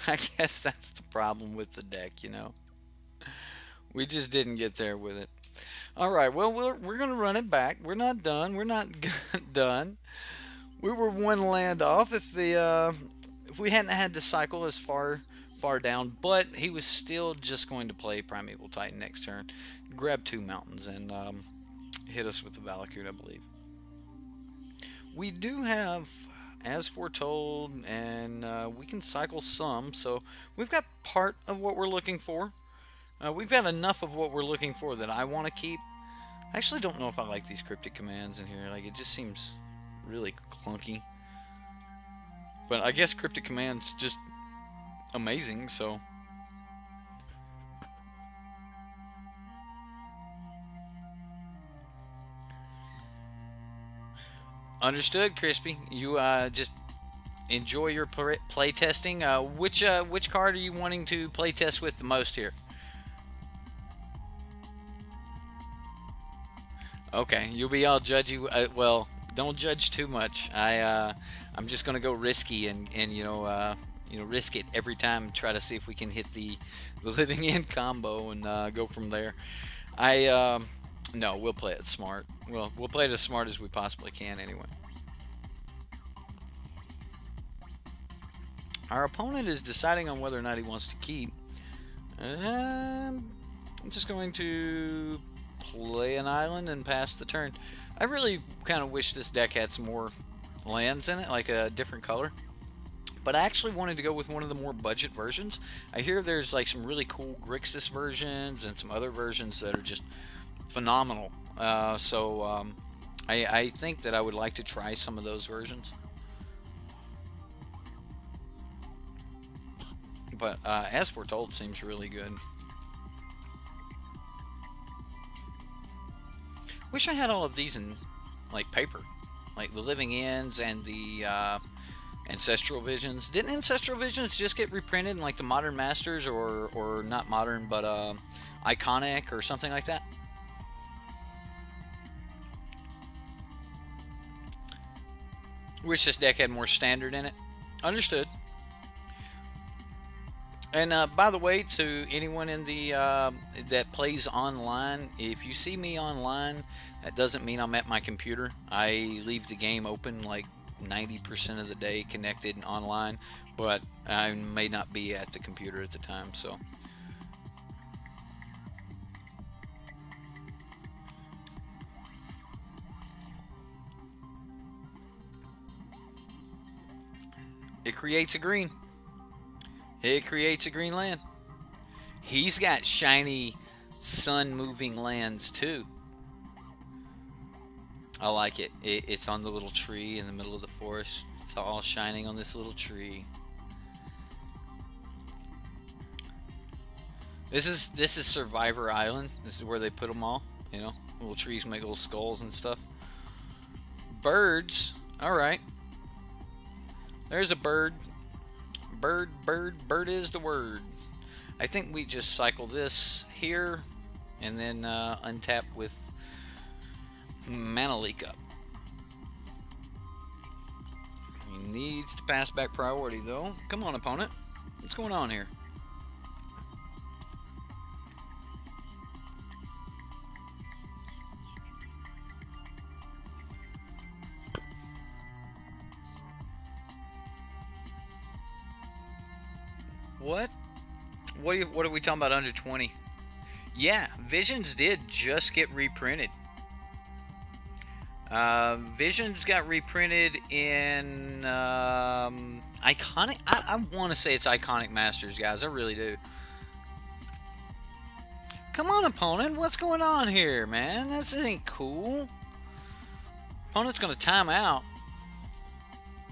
I guess that's the problem with the deck, you know. We just didn't get there with it. Alright, well, we're going to run it back. We're not done. We're not done. We were 1 land off if we hadn't had to cycle as far down, but he was still just going to play Primeval Titan next turn, grab 2 mountains, and hit us with the Valakut, I believe. We do have As Foretold, and we can cycle some, so we've got part of what we're looking for. We've got enough of what we're looking for that I want to keep. I actually don't know if I like these cryptic commands in here. Like, it just seems really clunky. But I guess cryptic commands just amazing, so. Understood, Crispy. You just enjoy your play testing. Which card are you wanting to play test with the most here? Okay, you'll be all judgy. Well, don't judge too much. I'm just gonna go risky and risk it every time and try to see if we can hit the living end combo and go from there. No, we'll play it smart. We'll play it as smart as we possibly can anyway. Our opponent is deciding on whether or not he wants to keep. I'm just going to play an island and pass the turn. I really kind of wish this deck had some more lands in it, like a different color. But I actually wanted to go with one of the more budget versions. I hear there's like some really cool Grixis versions and some other versions that are just phenomenal. I think that I would like to try some of those versions. But As Foretold seems really good. Wish I had all of these in like paper, like the Living Ends and the Ancestral Visions. Didn't Ancestral Visions just get reprinted in like the Modern Masters or not Modern but Iconic or something like that? Wish this deck had more standard in it. Understood. And by the way, to anyone in the that plays online, if you see me online, that doesn't mean I'm at my computer. I leave the game open like 90% of the day connected online, but I may not be at the computer at the time. So It creates a green. It creates a green land. He's got shiny sun-moving lands too. I like it. It's on the little tree in the middle of the forest. It's all shining on this little tree. This is Survivor Island. This is where they put them all. You know, little trees make little skulls and stuff. Birds. All right. There's a bird. Bird is the word. I think we just cycle this here and then untap with Mana Leak up. He needs to pass back priority though. Come on, opponent. What's going on here? What? What are we talking about under 20? Yeah, Visions did just get reprinted. Visions got reprinted in Iconic. I want to say it's Iconic Masters, guys. I really do. Come on, opponent. What's going on here, man? This ain't cool. Opponent's going to time out.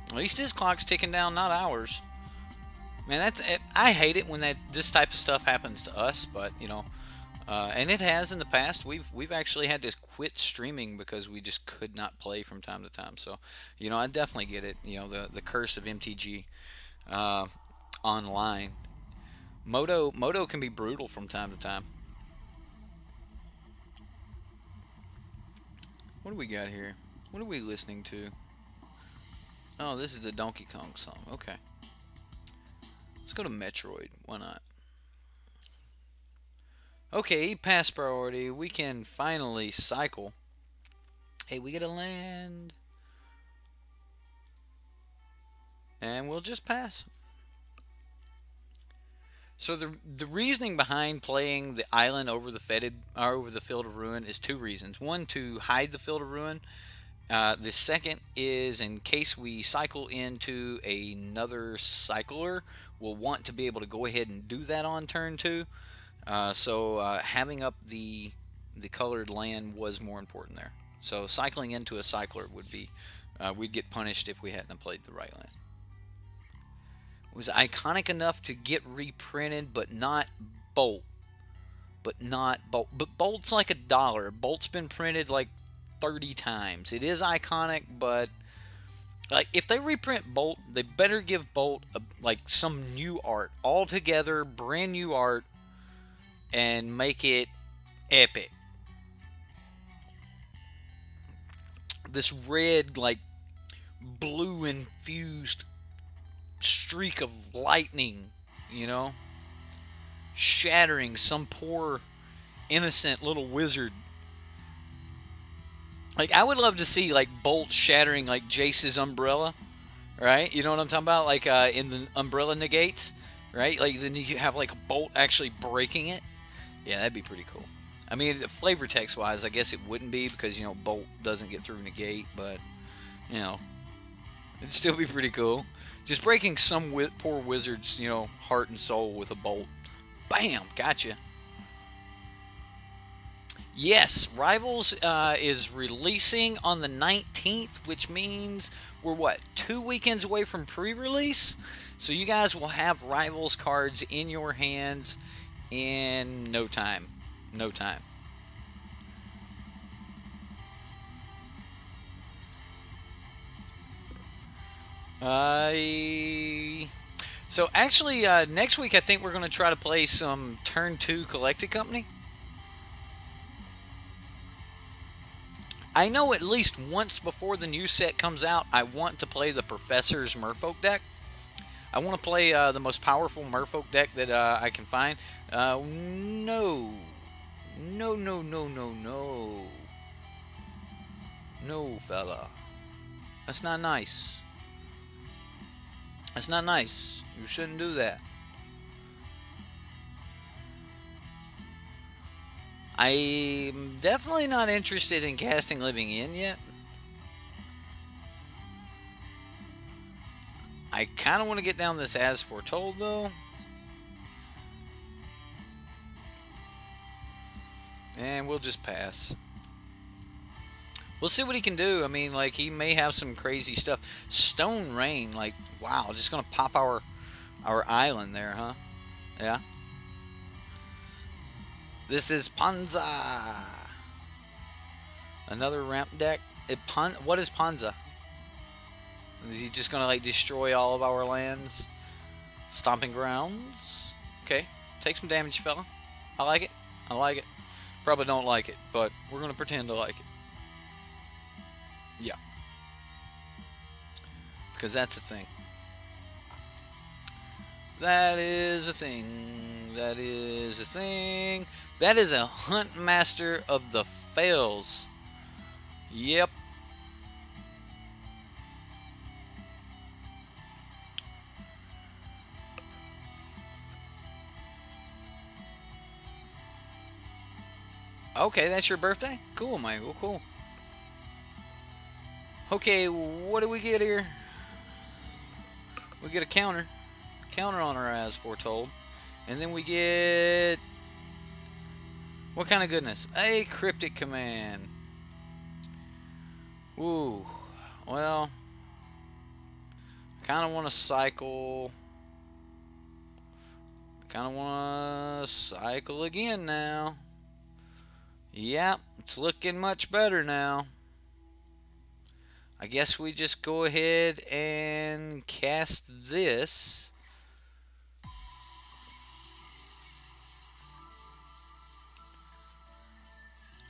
At least his clock's ticking down, not ours. Man, I hate it when this type of stuff happens to us, but you know, and it has in the past. We've actually had to quit streaming because we just could not play from time to time. So, you know, I definitely get it. You know, the curse of MTG online. Modo can be brutal from time to time. What do we got here? What are we listening to? Oh, this is the Donkey Kong song. Okay. Let's go to Metroid. Why not? Okay, pass priority. We can finally cycle. Hey, we get a land. And we'll just pass. So the reasoning behind playing the island over the Field of Ruin is two reasons. One, to hide the Field of Ruin. The second is in case we cycle into another cycler, we'll want to be able to go ahead and do that on turn 2. So having up the colored land was more important there. So cycling into a cycler would be, we'd get punished if we hadn't played the right land. It was iconic enough to get reprinted, but not Bolt. But Bolt's like $1. Bolt's been printed like 30 times. It is iconic, but like if they reprint Bolt, they better give Bolt like some new art altogether, brand new art, and make it epic. This red, like blue infused streak of lightning, you know, shattering some poor innocent little wizard. Like, I would love to see, like, Bolt shattering, like, Jace's umbrella, right? You know what I'm talking about? Like, in the umbrella negates, right? Like, then you have, like, a Bolt actually breaking it. Yeah, that'd be pretty cool. I mean, flavor text-wise, I guess it wouldn't be because, you know, Bolt doesn't get through negate, but, you know, it'd still be pretty cool. Just breaking some poor wizard's, you know, heart and soul with a Bolt. Bam! Gotcha. Yes, Rivals is releasing on the 19th, which means we're, what, 2 weekends away from pre-release? So you guys will have Rivals cards in your hands in no time. No time. So actually, next week I think we're going to try to play some Turn 2 Collected Company. I know at least once before the new set comes out, I want to play the Professor's Merfolk deck. I want to play the most powerful Merfolk deck that I can find. No, fella. That's not nice. That's not nice. You shouldn't do that. I'm definitely not interested in casting Living In yet. I kind of want to get down this As Foretold, though. And we'll just pass. We'll see what he can do. I mean, like, he may have some crazy stuff. Stone Rain, like, wow, just going to pop our island there, huh? Yeah. This is Panza. Another ramp deck. What is Panza? Is he just going to, like, destroy all of our lands? Stomping Grounds. Okay. Take some damage, fella. I like it. I like it. Probably don't like it, but we're going to pretend to like it. Yeah. Because that's a thing. That is a thing. That is a thing. That is a Hunt Master of the Fails. Yep. Okay, that's your birthday? Cool, Michael, cool. Okay, what do we get here? We get a counter. Counter on our As Foretold. And then we get... what kind of goodness? A Cryptic Command. Ooh. Well... I kind of want to cycle... again now. Yep, it's looking much better now. I guess we just go ahead and cast this.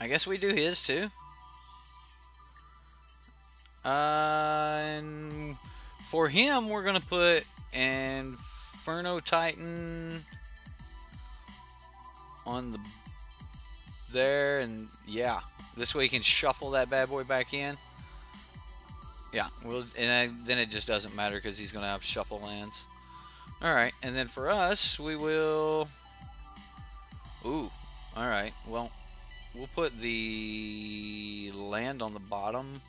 I guess we do his too. And for him, we're going to put Inferno Titan on the there, and yeah, this way you can shuffle that bad boy back in. Yeah, well, and then it just doesn't matter because he's going to have shuffle lands. Alright, and then for us, we will... ooh, alright, well, we'll put the land on the bottom,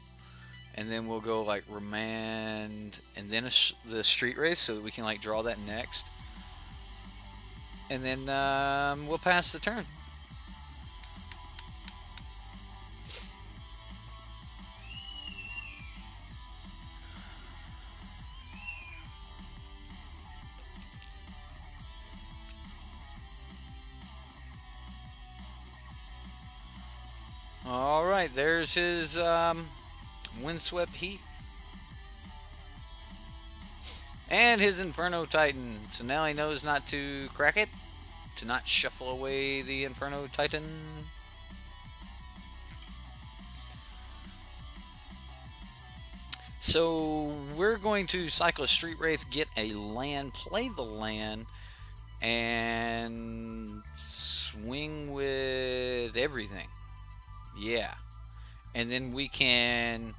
and then we'll go, like, Remand, and then the Street Wraith, so that we can, like, draw that next. And then we'll pass the turn. Alright, there's his Windswept Heat. And his Inferno Titan. So now he knows not to crack it. To not shuffle away the Inferno Titan. So we're going to cycle a Street Wraith, get a land, play the land, and swing with everything. Yeah. And then we can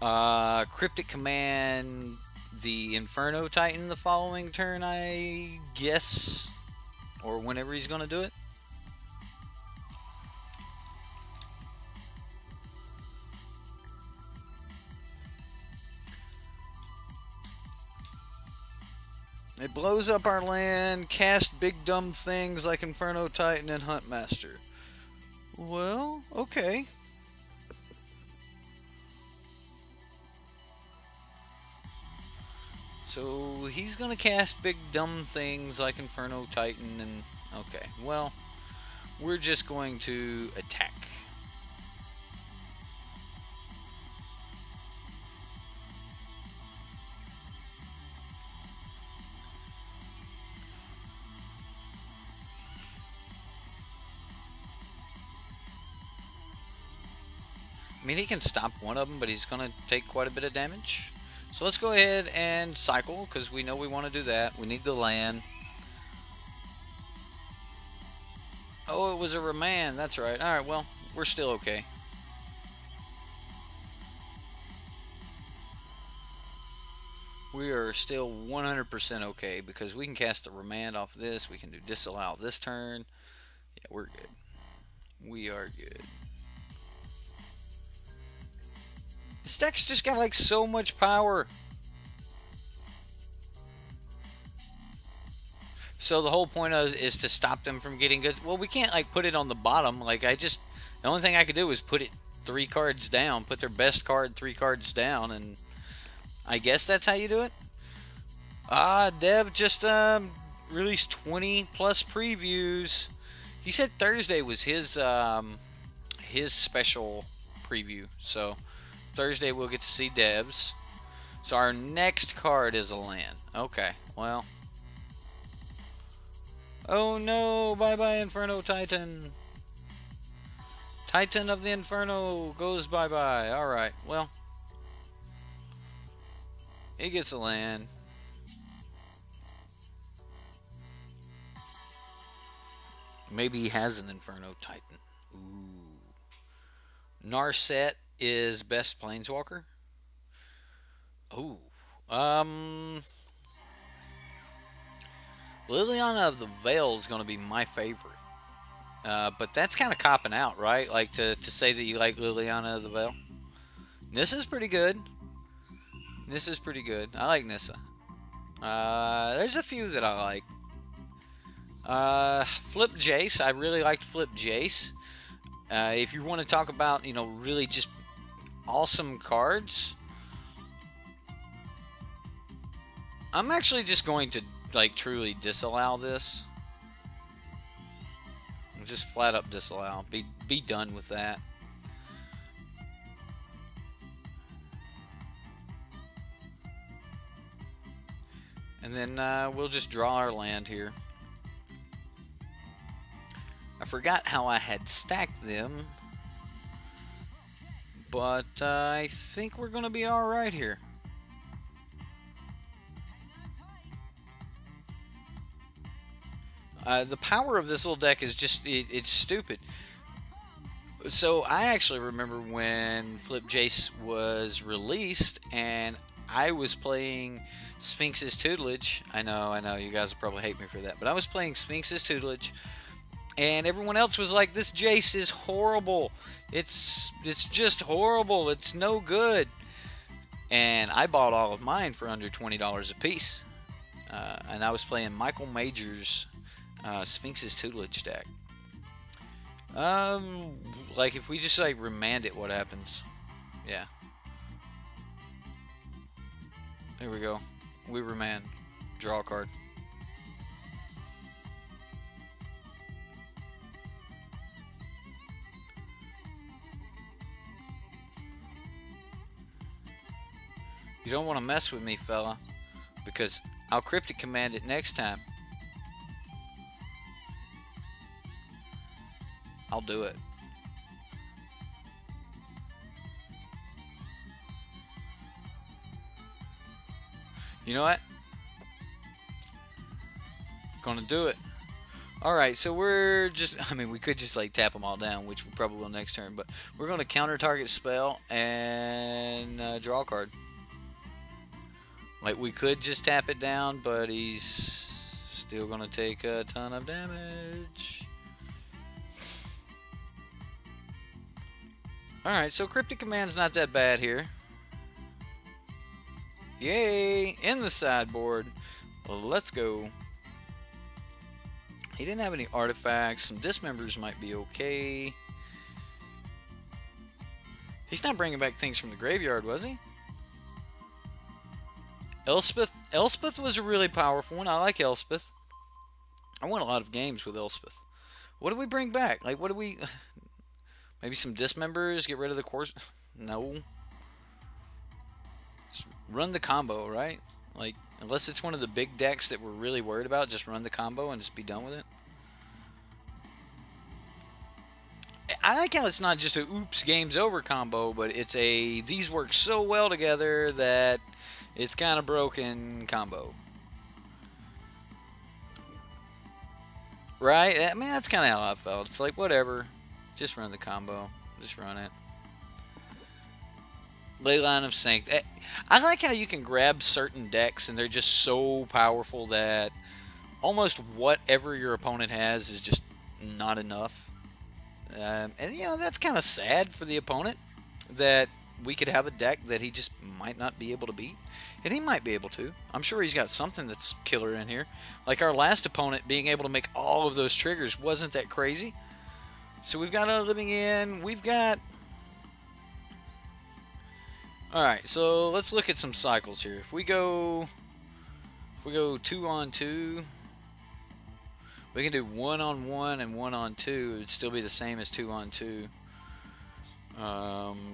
Cryptic Command the Inferno Titan the following turn, I guess. Or whenever he's going to do it. It blows up our land, cast big dumb things like Inferno Titan and Hunt Master. Well, okay. So he's gonna cast big dumb things like Inferno Titan and... okay, well, we're just going to attack. I mean, he can stop one of them, but he's going to take quite a bit of damage. So let's go ahead and cycle, because we know we want to do that. We need the land. Oh, it was a remand. That's right. Alright, well, we're still okay. We are still 100% okay, because we can cast the remand off this. We can do disallow this turn. Yeah, we're good. We are good. This deck's just got like so much power. So the whole point of is to stop them from getting good. Well, we can't like put it on the bottom. Like the only thing I could do is put it 3 cards down, put their best card 3 cards down, and I guess that's how you do it. Dev just released 20 plus previews. He said Thursday was his special preview. So Thursday we'll get to see Dev's. So our next card is a land. Okay, well. Oh no, bye bye Inferno Titan. Titan of the Inferno goes bye bye. Alright, well. He gets a land. Maybe he has an Inferno Titan. Ooh. Narset is best Planeswalker. Ooh. Liliana of the Veil is going to be my favorite. But that's kind of copping out, right? Like to say that you like Liliana of the Veil. Nissa's pretty good. Nissa's pretty good. I like Nissa. There's a few that I like. Flip Jace. I really liked Flip Jace. If you want to talk about, really just awesome cards, I'm actually just going to like truly disallow this. Just flat up disallow. Be done with that. And then we'll just draw our land here. I forgot how I had stacked them, but I think we're going to be alright here. The power of this little deck is just, it's stupid. So I actually remember when Flip Jace was released and I was playing Sphinx's Tutelage. I know, you guys will probably hate me for that, but I was playing Sphinx's Tutelage and everyone else was like, this Jace is horrible. It's just horrible. It's no good. And I bought all of mine for under $20 a piece. And I was playing Michael Major's Sphinx's Tutelage deck. Like if we just like remand it, what happens? Yeah. There we go. We remand. Draw a card. You don't want to mess with me, fella, because I'll Cryptic Command it next time. I'll do it. You know what? Gonna do it. Alright, so we're just, we could just like tap them all down, which we probably will next turn, but we're gonna counter target spell and draw a card. Like we could just tap it down, but he's still gonna take a ton of damage. Alright, so Cryptic Command's not that bad here. Yay! In the sideboard. Let's go. He didn't have any artifacts. Some dismembers might be okay. He's not bringing back things from the graveyard, was he? Elspeth. Elspeth was a really powerful one. I like Elspeth. I won a lot of games with Elspeth. What do we bring back? Like, what do we... Maybe some dismembers, get rid of the course. No. Just run the combo, right? Like, unless it's one of the big decks that we're really worried about, just run the combo and just be done with it. I like how it's not just a oops, game's over combo, but it's a these work so well together that it's kind of broken combo. Right? That's kind of how I felt. It's like, whatever. Just run the combo. Just run it. Leyline of Sanct. I like how you can grab certain decks and they're just so powerful that almost whatever your opponent has is just not enough. And that's kind of sad for the opponent that we could have a deck that he just might not be able to beat, and he might be able to. I'm sure he's got something that's killer in here. Like our last opponent being able to make all of those triggers wasn't that crazy. So we've got a living in. We've got... Alright, so let's look at some cycles here. If we go 2 on 2, we can do 1 on 1 and 1 on 2. It would still be the same as 2 on 2.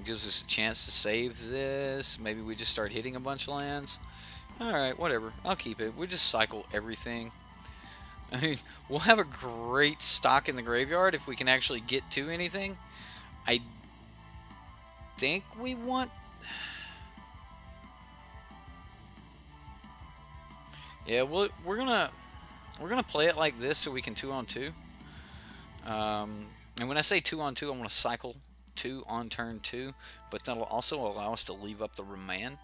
Gives us a chance to save this. Maybe we just start hitting a bunch of lands. Alright, whatever. I'll keep it. We just cycle everything. I mean, we'll have a great stock in the graveyard if we can actually get to anything. I think we want... Yeah, we're gonna play it like this so we can 2 on 2. And when I say 2 on 2, I want to cycle 2 on turn 2, but that'll also allow us to leave up the remand.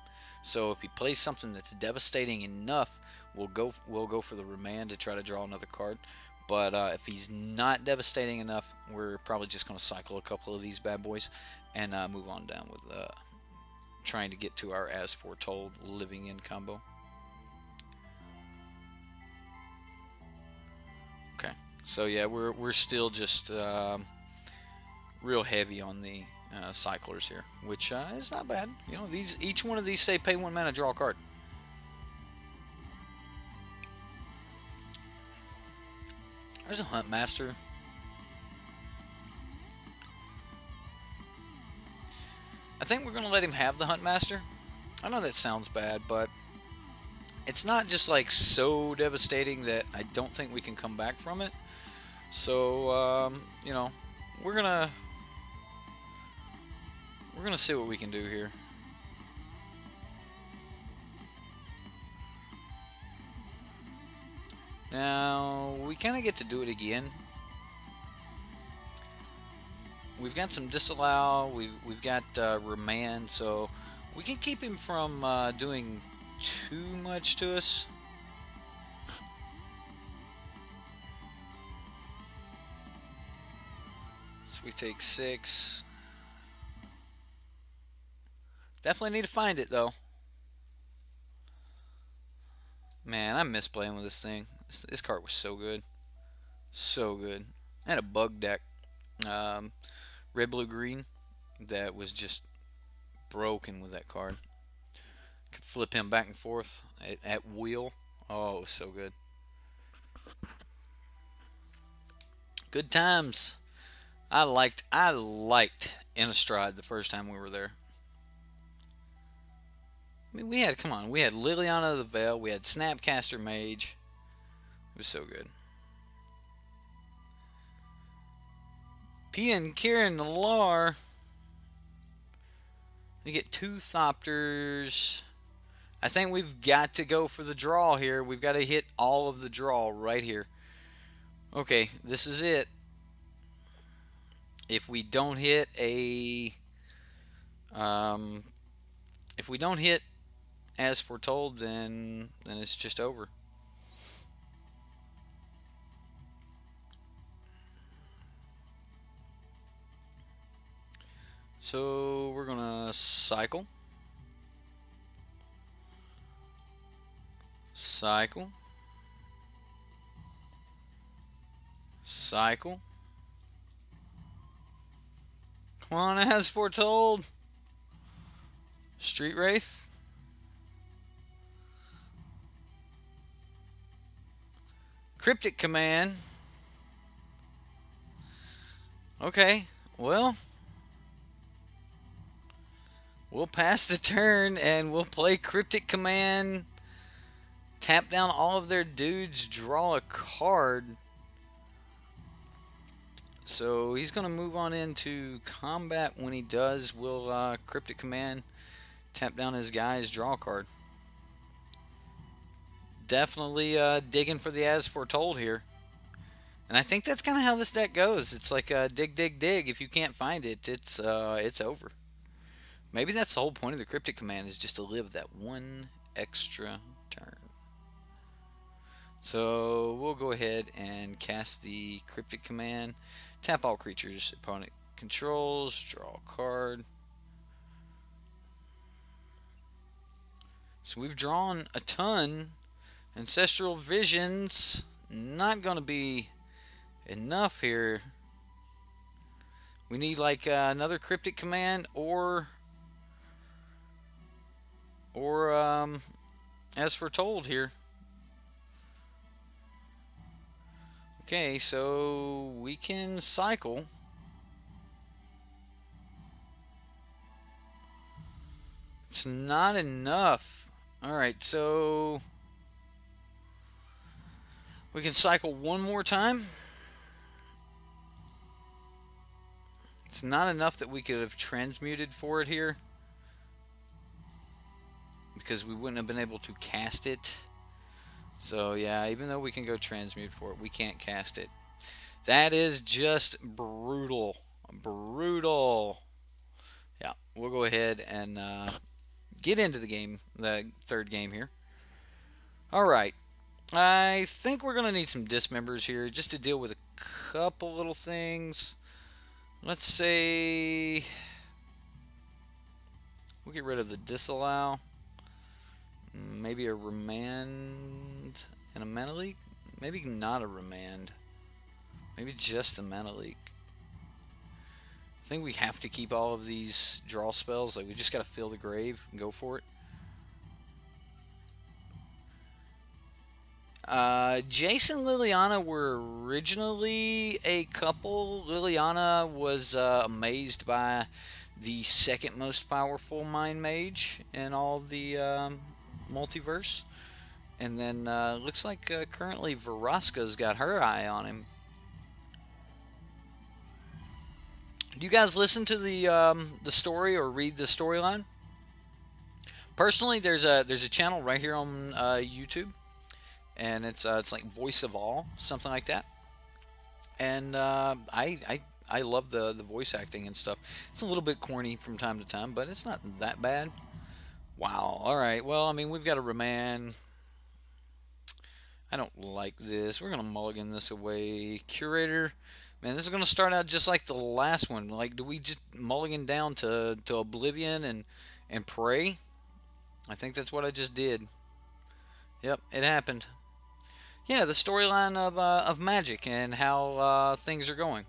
So if he plays something that's devastating enough, we'll go for the remand to try to draw another card. But if he's not devastating enough, we're probably just going to cycle a couple of these bad boys and move on down with trying to get to our As Foretold living in combo. Okay, so yeah, we're still just real heavy on the cyclers here, which is not bad. You know, each one of these say pay 1 mana, draw a card. There's a Hunt Master. I think we're gonna let him have the Hunt Master. I know that sounds bad, but it's not just like so devastating that I don't think we can come back from it. So you know, we're gonna see what we can do here. Now we kind of get to do it again. We've got some disallow. We've got remand, so we can keep him from doing too much to us. So we take 6. Definitely need to find it though. Man, I miss playing with this thing. This card was so good, so good. I had a bug deck, red, blue, green, that was just broken with that card. Could flip him back and forth at will. Oh, it was so good. Good times. I liked Innistrad the first time we were there. I mean, we had Liliana of the Veil, we had Snapcaster Mage. It was so good. Pia and Kieran Nalar. We get 2 Thopters. I think we've got to go for the draw here. We've got to hit all of the draw right here. Okay, this is it. If we don't hit As Foretold, then it's just over. So we're gonna cycle, cycle, cycle. Come on, As Foretold. Street Wraith. Cryptic Command. Okay, well, we'll pass the turn and we'll play Cryptic Command, tap down all of their dudes, draw a card. So he's going to move on into combat. When he does, we'll Cryptic Command, tap down his guys, draw a card. Definitely digging for the As Foretold here. And I think that's kind of how this deck goes. It's like dig, dig, dig. If you can't find it, it's over. Maybe that's the whole point of the Cryptic Command, is just to live that one extra turn. So we'll go ahead and cast the Cryptic Command. Tap all creatures opponent controls. Draw a card. So we've drawn a ton. Ancestral Visions, not going to be enough here. We need like another cryptic command or As Foretold here. Okay, so we can cycle. It's not enough. Alright, so we can cycle one more time. It's not enough that we could have transmuted for it here, because we wouldn't have been able to cast it. So yeah, even though we can go transmute for it, we can't cast it. That is just brutal. Brutal. Yeah, we'll go ahead and get into the game, the third game here. Alright. I think we're going to need some dismembers here just to deal with a couple little things. Let's say we'll get rid of the disallow. Maybe a remand and a mana leak? Maybe not a remand. Maybe just a mana leak. I think we have to keep all of these draw spells. Like, we just got to fill the grave and go for it. Jace and Liliana were originally a couple. Liliana was amazed by the second most powerful Mind Mage in all the multiverse. And then looks like currently Vraska's got her eye on him. Do you guys listen to the story or read the storyline? Personally, there's a channel right here on YouTube, and it's like Voice of All, something like that. And I love the voice acting and stuff. It's a little bit corny from time to time, but it's not that bad. Wow. All right. Well, I mean, we've got a remand. I don't like this. We're gonna mulligan this away. Curator. Man, this is gonna start out just like the last one. Like, do we just mulligan down to oblivion and pray? I think that's what I just did. Yep, it happened. Yeah, the storyline of Magic and how things are going.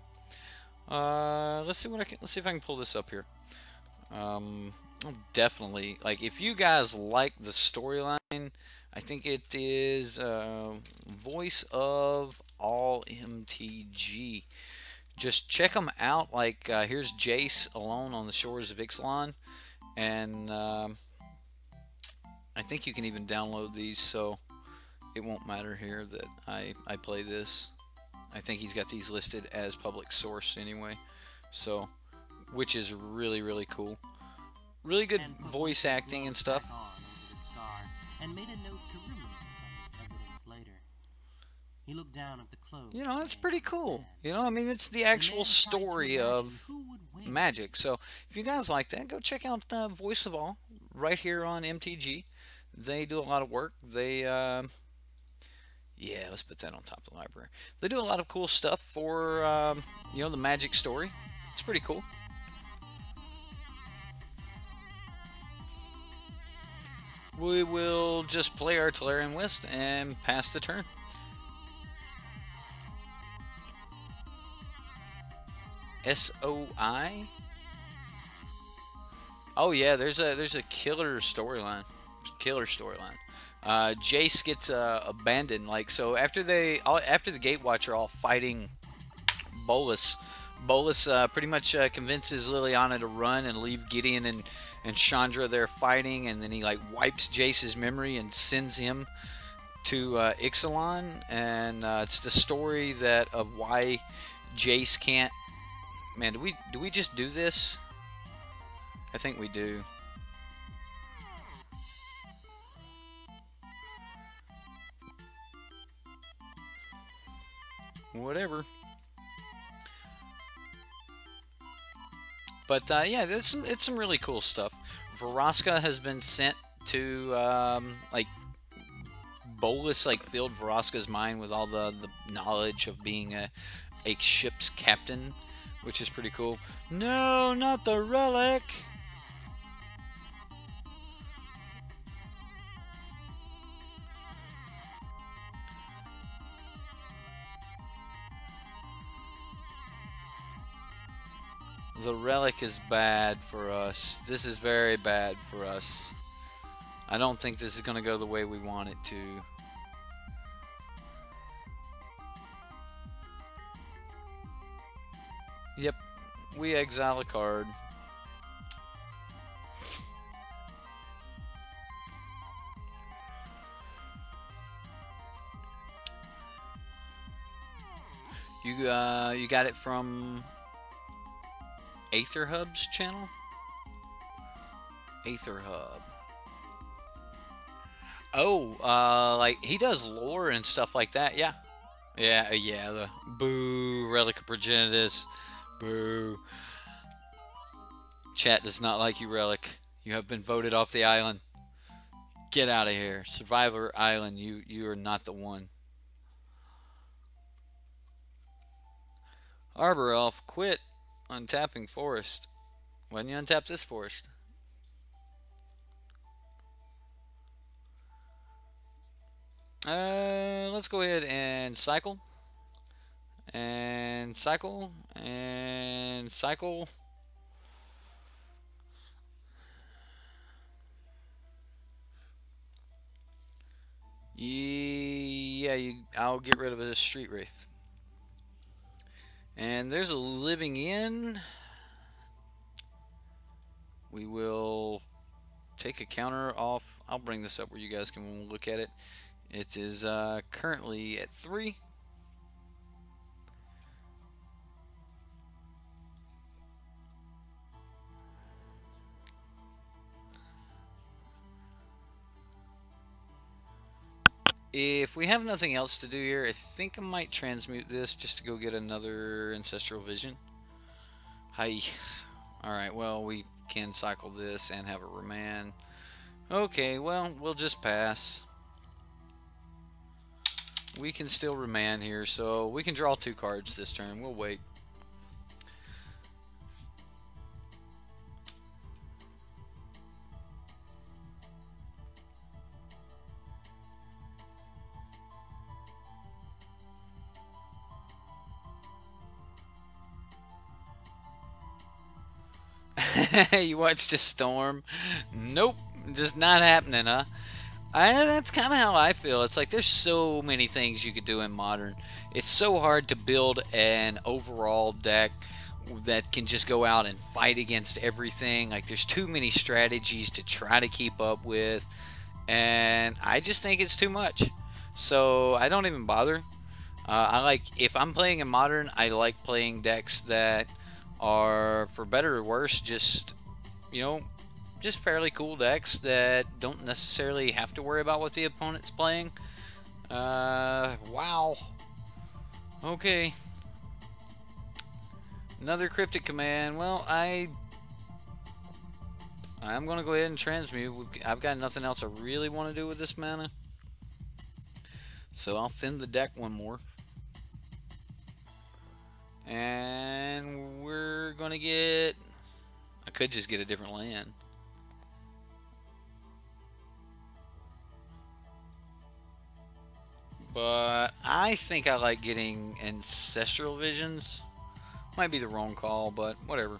Let's see if I can pull this up here. Definitely, like, if you guys like the storyline, I think it is Voice of All MTG. Just check them out. Like, here's Jace alone on the shores of Ixalan, and I think you can even download these, so it won't matter here that I play this. I think he's got these listed as public source anyway, so, which is really, really cool. Really good voice acting and stuff. And made a note to ruminate on this evidence later. He looked down at the clothes. You know, that's pretty cool. You know, I mean, it's the actual story of Magic. So, if you guys like that, go check out Voice of All right here on MTG. They do a lot of work. They, yeah, let's put that on top of the library. They do a lot of cool stuff for, you know, the Magic story. It's pretty cool. We will just play our Tolarian Wisp and pass the turn. SOI? Oh yeah, there's a killer storyline. Jace gets abandoned. Like, so after the Gatewatch are all fighting Bolas pretty much convinces Liliana to run and leave Gideon and Chandra there fighting, and then he like wipes Jace's memory and sends him to Ixalan, and it's the story of why Jace can't. Man, do we just do this? I think we do. Whatever. But yeah, it's some really cool stuff. Vraska has been sent to like Bolas like filled Vraska's mind with all the knowledge of being a ship's captain, which is pretty cool. No, not the relic. The relic is bad for us. This is very bad for us. I don't think this is going to go the way we want it to. Yep, we exile a card. You got it from Aether Hub's channel? Aether Hub. Oh, like he does lore and stuff like that. Yeah, yeah. The boo Relic of Progenitus. Boo. Chat does not like you, Relic. You have been voted off the island. Get out of here, Survivor Island. You are not the one. Arbor Elf, quit untapping forest. Why didn't you untap this forest? Let's go ahead and cycle. And cycle. And cycle. Yeah, I'll get rid of this Street Wraith. And there's a Living Inn. We will take a counter off. I'll bring this up where you guys can look at it. It is currently at 3. If we have nothing else to do here, I think I might transmute this just to go get another Ancestral Vision. Hi. Alright, well, we can cycle this and have a remand. Okay, well, we'll just pass. We can still remand here, so we can draw 2 cards this turn. We'll wait. You watched a storm? Nope, just not happening, huh? That's kind of how I feel. It's like there's so many things you could do in Modern. It's so hard to build an overall deck that can just go out and fight against everything. Like there's too many strategies to try to keep up with, and I just think it's too much. So I don't even bother. If I'm playing in Modern, I like playing decks that are, for better or worse, just, you know, just fairly cool decks that don't necessarily have to worry about what the opponent's playing. Wow. Okay. Another Cryptic Command. Well, I'm going to go ahead and transmute. I've got nothing else I really want to do with this mana. So I'll thin the deck one more. And we're going to get... I could just get a different land. But I think I like getting Ancestral Visions. Might be the wrong call, but whatever.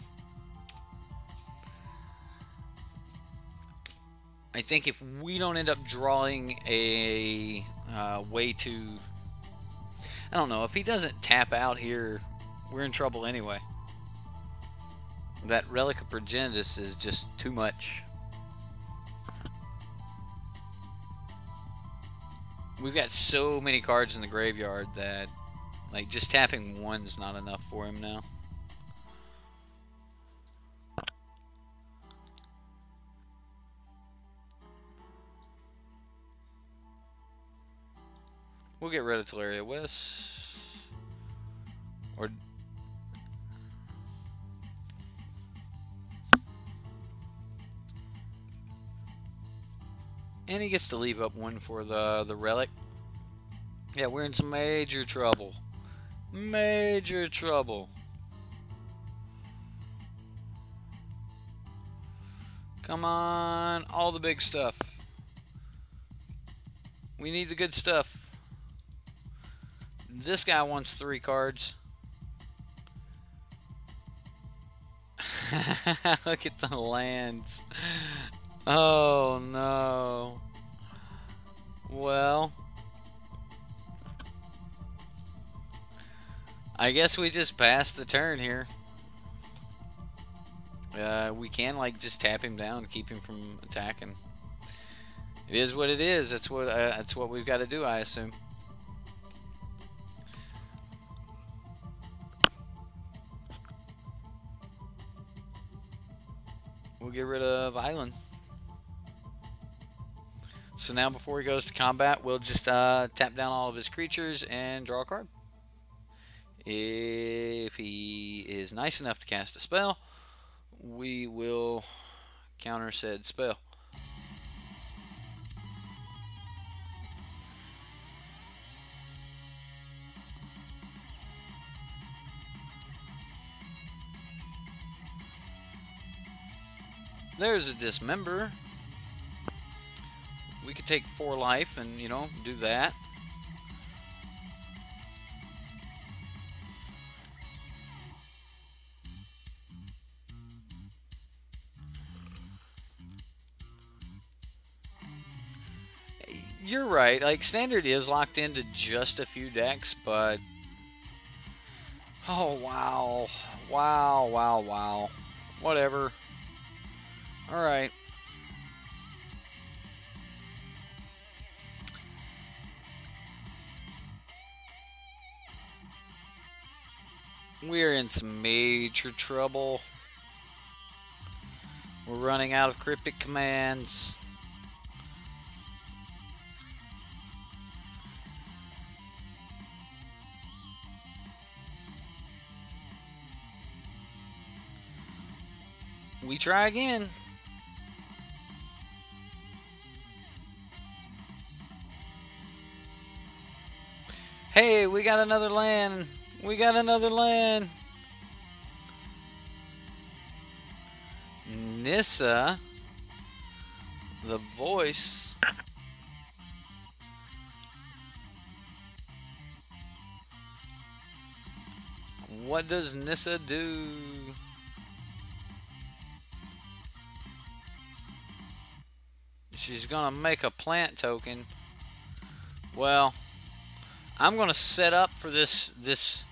I think if we don't end up drawing a way to... I don't know. If he doesn't tap out here, we're in trouble anyway. That Relic of Progenitus is just too much. We've got so many cards in the graveyard that, like, just tapping one's not enough for him now. We'll get rid of Teleria West. Or... And he gets to leave up one for the relic. Yeah, we're in some major trouble. Major trouble. Come on, all the big stuff. We need the good stuff. This guy wants 3 cards. Look at the lands. Oh no. Well, I guess we just passed the turn here. We can like just tap him down, keep him from attacking. It is what it is. That's what we've got to do, I assume. We'll get rid of Island. So now before he goes to combat, we'll just tap down all of his creatures and draw a card. If he is nice enough to cast a spell, we will counter said spell. There's a dismember. We could take 4 life and, you know, do that. You're right. Like, Standard is locked into just a few decks, but... Oh, wow. Wow, wow, wow. Whatever. Alright. We're in some major trouble. We're running out of cryptic commands. We try again. Hey, we got another land. We got another land. Nissa, the voice. What does Nissa do? She's gonna make a plant token. Well, I'm gonna set up for this. This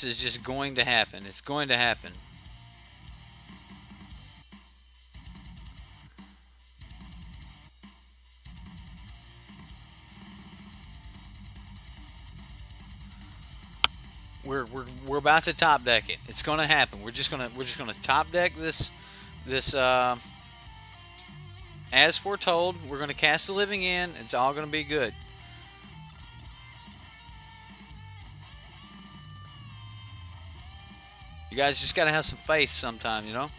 is just going to happen. It's going to happen. We're about to top deck it. It's gonna happen. We're just gonna top deck this As Foretold. We're gonna cast the Living End. It's all gonna be good. You guys just gotta have some faith sometime, you know.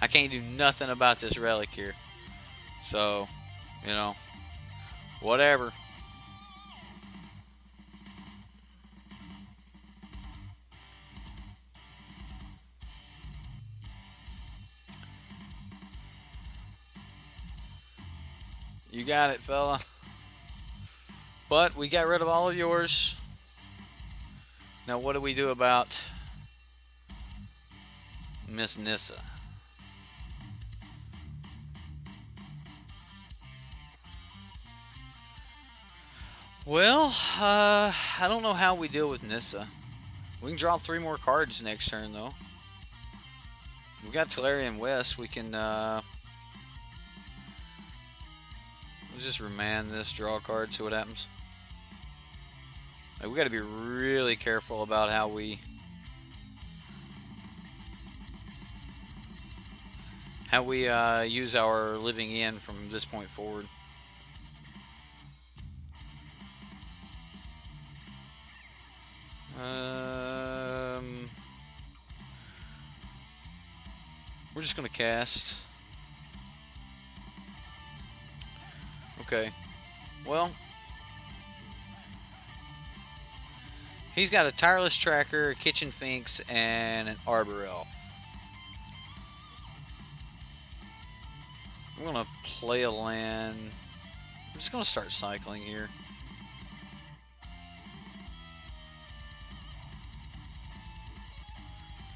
I can't do nothing about this relic here, so you know, whatever. You got it, fella. But we got rid of all of yours. Now what do we do about Miss Nissa? Well, I don't know how we deal with Nissa. We can draw 3 more cards next turn, though. We got Tolarian West. We can let's just remand this, draw a card, see what happens. Like, we got to be really careful about how we use our Living End from this point forward. We're just gonna cast. Okay. Well, he's got a Tireless Tracker, a Kitchen Finks, and an Arbor Elf. I'm gonna play a land. I'm just gonna start cycling here.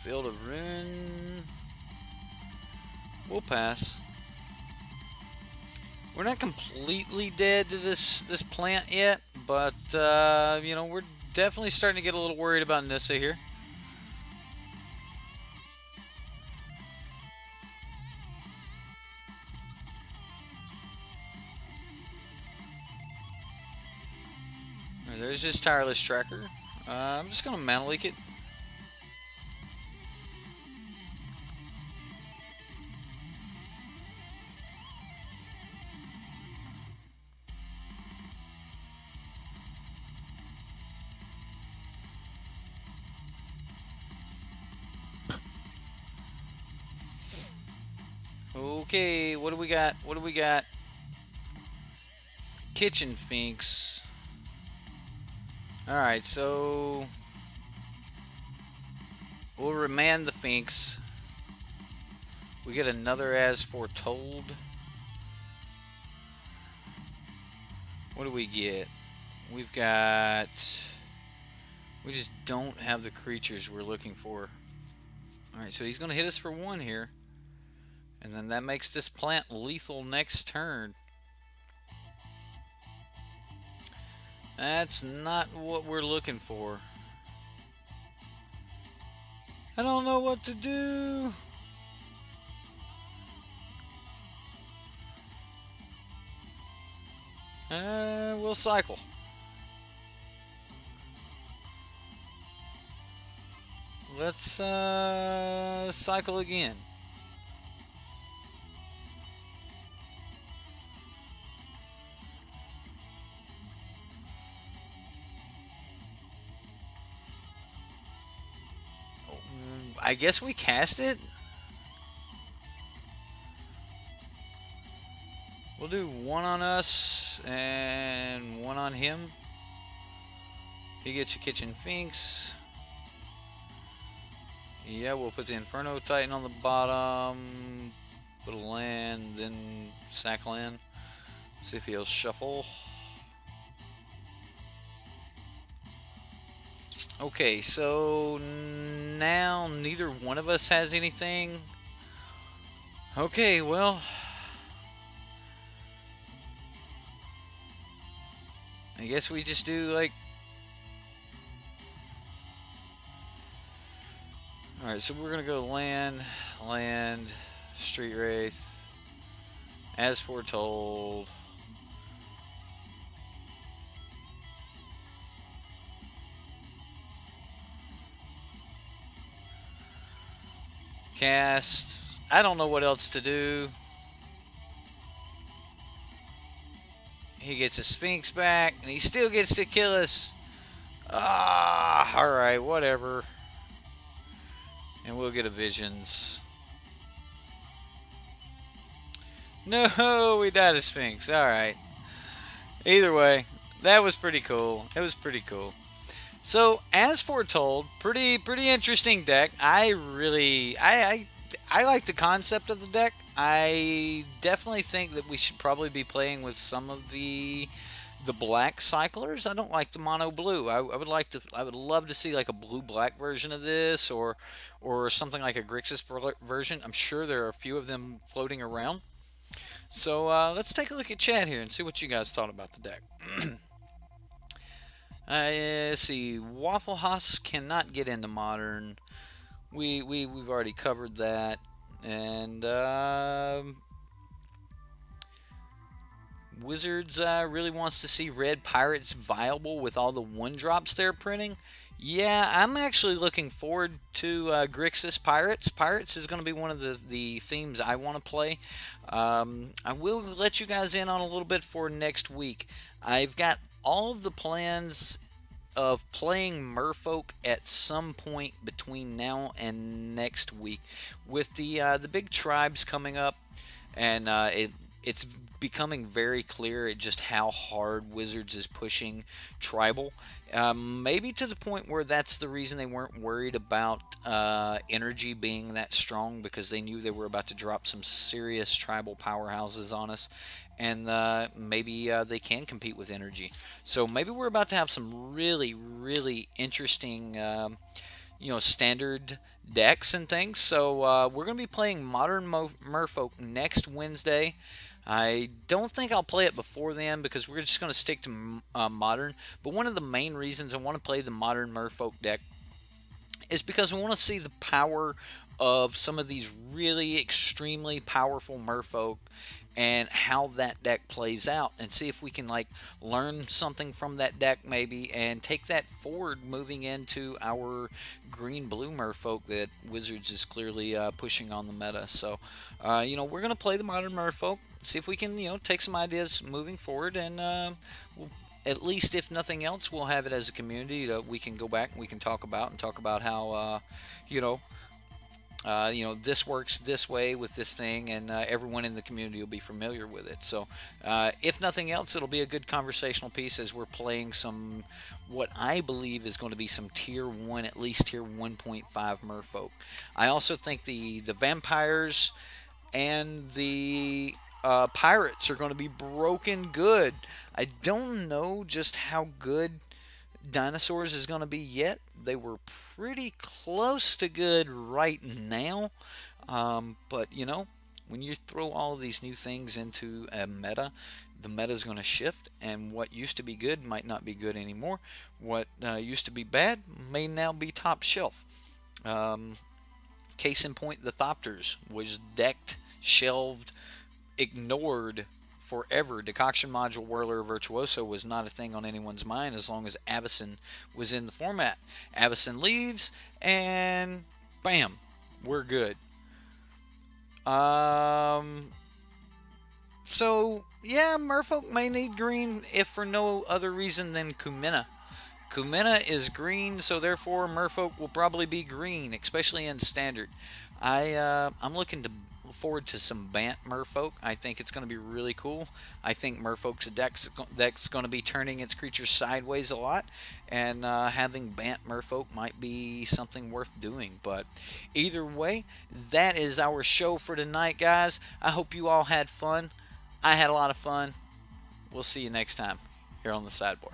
Field of Ruin. We'll pass. We're not completely dead to this plant yet, but you know, we're definitely starting to get a little worried about Nissa here. There's his tireless tracker. I'm just gonna mana leak it. Okay, what do we got? What do we got? Kitchen Finks. Alright, so we'll remand the Finks. We get another As Foretold. What do we get? We've got... We just don't have the creatures we're looking for. Alright, so he's going to hit us for 1 here. And then that makes this plant lethal next turn. That's not what we're looking for. I don't know what to do. We'll cycle. Let's cycle again. I guess we cast it. We'll do 1 on us and 1 on him. He gets your Kitchen Finks. Yeah, we'll put the Inferno Titan on the bottom. Put a land, then sack land. See if he'll shuffle. Okay, so now neither one of us has anything. Okay, well, I guess we just do like... Alright, so we're going to go land, Street Wraith, As Foretold. Cast. I don't know what else to do. He gets a Sphinx back, and he still gets to kill us. Ah, alright, whatever. And we'll get a Visions. No, we died a Sphinx. Alright. Either way, that was pretty cool. It was pretty cool. So, As Foretold, pretty interesting deck. I like the concept of the deck. I definitely think that we should probably be playing with some of the black cyclers. I don't like the mono blue. I would love to see like a blue black version of this, or something like a Grixis version. I'm sure there are a few of them floating around. So let's take a look at chat here and see what you guys thought about the deck. Let's see. Waffle House cannot get into Modern. We've already covered that. And Wizards really wants to see Red Pirates viable with all the 1-drops they're printing. Yeah, I'm actually looking forward to Grixis Pirates. Pirates is going to be one of the themes I want to play. I will let you guys in on a little bit for next week. I've got all of the plans of playing Merfolk at some point between now and next week, with the big tribes coming up, and it's becoming very clear at just how hard Wizards is pushing tribal. Maybe to the point where that's the reason they weren't worried about energy being that strong, because they knew they were about to drop some serious tribal powerhouses on us. And maybe they can compete with energy. So maybe we're about to have some really interesting standard decks and things. So we're going to be playing Modern Merfolk next Wednesday. I don't think I'll play it before then because we're just going to stick to Modern. But one of the main reasons I want to play the Modern Merfolk deck is because we want to see the power of some of these really extremely powerful merfolk and how that deck plays out, and see if we can like learn something from that deck maybe and take that forward moving into our green blue merfolk that Wizards is clearly pushing on the meta. So we're going to play the modern merfolk, see if we can take some ideas moving forward, and we'll, at least if nothing else, we'll have it as a community that we can go back and we can talk about how you know this works this way with this thing, and everyone in the community will be familiar with it. So if nothing else, it'll be a good conversational piece as we're playing some what I believe is going to be some tier 1, at least tier 1.5 merfolk. I also think the vampires and the pirates are going to be broken good. I don't know just how good dinosaurs is going to be yet. They were pretty close to good right now. But when you throw all of these new things into a meta, the meta is going to shift, and what used to be good might not be good anymore. What used to be bad may now be top shelf. Case in point, the Thopters was decked, shelved, ignored forever. Decoction Module Whirler Virtuoso was not a thing on anyone's mind as long as Avacyn was in the format. Avacyn leaves, and bam, we're good. So yeah, Merfolk may need green if for no other reason than Kumina. Kumina is green, so therefore Merfolk will probably be green, especially in Standard. I'm looking forward to some Bant Merfolk. I think it's going to be really cool. I think Merfolk's deck's going to be turning its creatures sideways a lot, and having Bant Merfolk might be something worth doing. But either way, that is our show for tonight, guys. I hope you all had fun. I had a lot of fun. We'll see you next time here on the Sideboard.